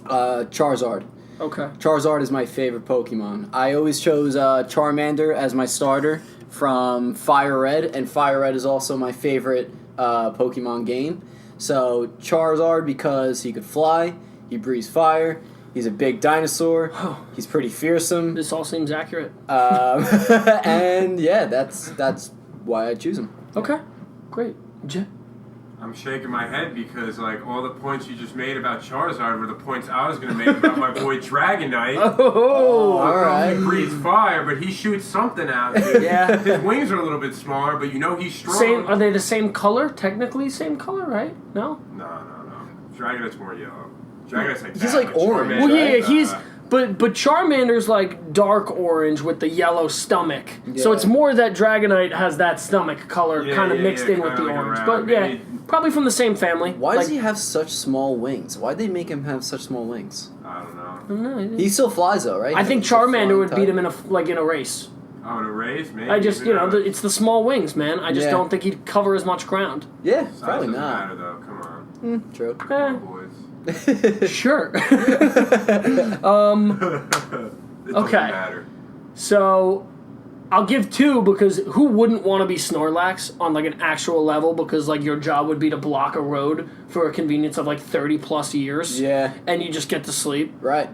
Charizard. Okay. Charizard is my favorite Pokemon. I always chose Charmander as my starter from Fire Red, and Fire Red is also my favorite Pokemon game. So Charizard, because he could fly, he breathes fire, he's a big dinosaur, he's pretty fearsome. This all seems accurate. And yeah, that's why I choose him. Okay, great. I'm shaking my head because, like, all the points you just made about Charizard were the points I was going to make about my boy Dragonite. Oh, all right. He breathes fire, but he shoots something out, dude. Yeah. His wings are a little bit smaller, but you know he's strong. Are they the same color? Technically same color, right? No? No. Dragonite's more yellow. Dragonite's like He's that, like but orange, Charmander's Well, yeah, like, he's... But Charmander's like dark orange with the yellow stomach. Yeah. So it's more that Dragonite has that stomach color kind of mixed in with the like orange. around, But maybe. probably from the same family. Why does he have such small wings? Why'd they make him have such small wings? I don't know. He still flies though, right? I think He's a Charmander flying would beat type. him in a race. Oh, in a race? Maybe. I just, Who knows? it's the small wings, man. I just Yeah. don't think he'd cover as much ground. Yeah, Size probably doesn't not. matter, though. Come on. True. Come on, boys. Sure. It doesn't Okay. matter. So I'll give 2 because who wouldn't want to be Snorlax on like an actual level, because like your job would be to block a road for a convenience of like 30 plus years. Yeah. And you just get to sleep. Right.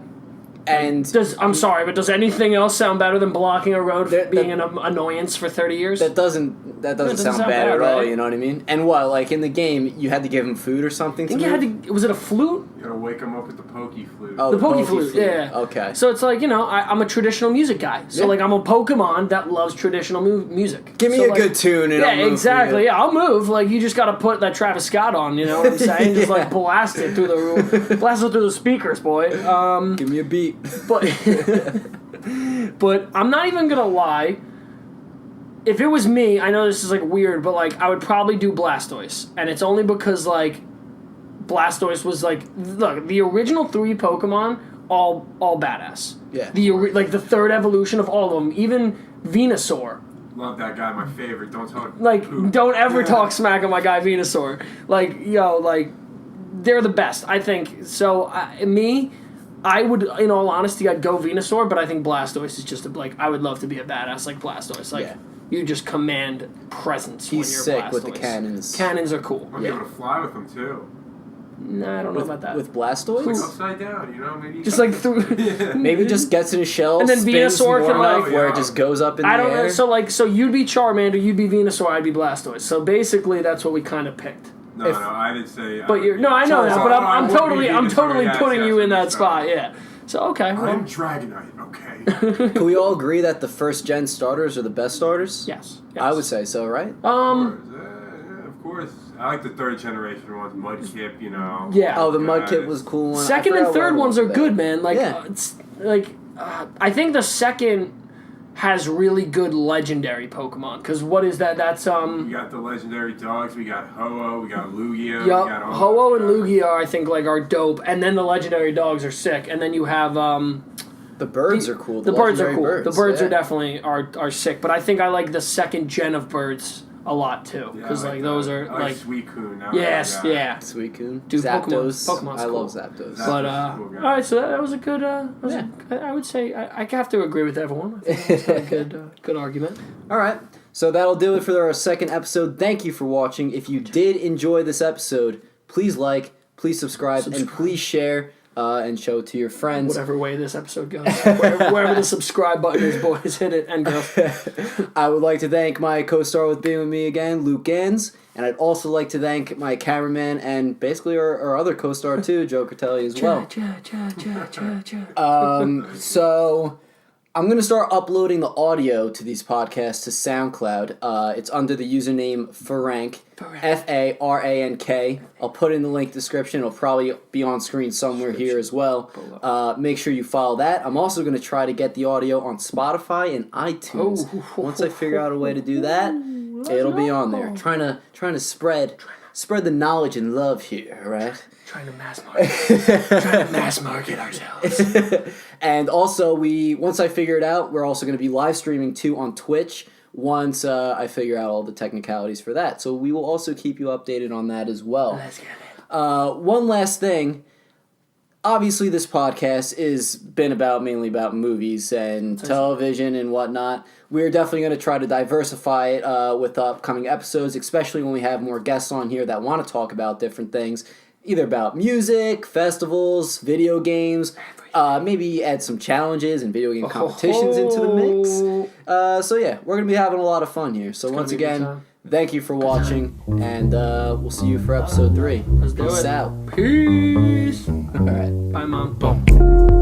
And I'm sorry, but does anything else sound better than blocking a road being an annoyance for 30 years? that doesn't sound bad at all, you know what I mean? And what, like in the game, you had to give him food or something? I think you had to. Was it a flute? You gotta wake him up with the pokey flute. Oh, The Poke Flute, yeah. Okay. So it's like, I'm a traditional music guy. So like I'm a Pokemon that loves traditional music. Give me so, a like, good tune and I'll move exactly. for you. Yeah, I'll move. Like you just got to put that Travis Scott on. You know what I'm saying? Just like blast it through the speakers, boy. Give me a beat. But but I'm not even gonna lie. If it was me, I know this is like weird, but like I would probably do Blastoise, and it's only because like Blastoise was like, look, the original 3 Pokemon, all badass. Yeah. The third evolution of all of them, even Venusaur. Love that guy, my favorite. Don't talk. Like, poop. don't ever talk smack on my guy Venusaur. Like, they're the best, I think. So, I would, in all honesty, I'd go Venusaur, but I think Blastoise is just, I would love to be a badass like Blastoise. Like, you just command presence when you're He's sick Blastoise. with the cannons. Cannons are cool. Might be able to fly with him, too. Nah, I don't know about that. With Blastoise? Like upside down, maybe. Just like through... Maybe just gets in his shell, And then spins Venusaur more can, enough like- where it just goes up in the I don't air. know. So you'd be Charmander, you'd be Venusaur, I'd be Blastoise. So basically, that's what we kind of picked. No, I didn't say. But I know that. But I'm totally putting you in that spot. Yeah. Yeah. So okay. Well, I'm Dragonite, okay? Can we all agree that the first gen starters are the best starters? yes. I would say so, right? Of course. I like the third generation ones, Mudkip, Yeah. Oh, the Mudkip was a cool one. Second and third ones are good, man. Like, Yeah. it's like I think the second has really good legendary Pokemon. Because what is that? That's We got the legendary dogs. We got Ho-Oh. We got Lugia. Yup, We got all Ho-Oh and those guys. Lugia, I think, are dope, and then the legendary dogs are sick, and then you have The birds are cool. the birds are legendary cool. Birds, the birds yeah. are definitely are sick, but I think I like the second gen of birds a lot too, Yeah, because I like that. those are I like Suicune. That yes, was the guy. yeah. Suicune. Dude, Zapdos. Pokemon's I cool. love Zapdos. Zapdos. But That's a cool guy. all right, so that was a good. I would say I have to agree with everyone. I think that's a good argument. All right. So that'll do it for our second episode. Thank you for watching. If you did enjoy this episode, please like, please subscribe. And please share and show it to your friends. Whatever way this episode goes, wherever the subscribe button is, boys, hit it and girls. I would like to thank my co-star with being with me again, Luke Ganz. And I'd also like to thank my cameraman and basically our other co-star too, Joe Critelli as well. So I'm going to start uploading the audio to these podcasts to SoundCloud. It's under the username Farank, Farank. I'll put it in the link description. It'll probably be on screen somewhere here as well. Make sure you follow that. I'm also going to try to get the audio on Spotify and iTunes. Once I figure out a way to do that, it'll be on there. Trying to spread the knowledge and love here, right? Trying to mass market ourselves. And also, once I figure it out, we're also going to be live streaming too on Twitch once I figure out all the technicalities for that. So we will also keep you updated on that as well. Let's get it. One last thing. Obviously, this podcast is been mainly about movies and television and whatnot. We're definitely going to try to diversify it with upcoming episodes, especially when we have more guests on here that want to talk about different things, either about music, festivals, video games, maybe add some challenges and video game competitions into the mix. So yeah, we're going to be having a lot of fun here. So once again, thank you for watching, and we'll see you for episode 3. Let's do Peace it. out. Peace. All right. Bye, Mom. Boom.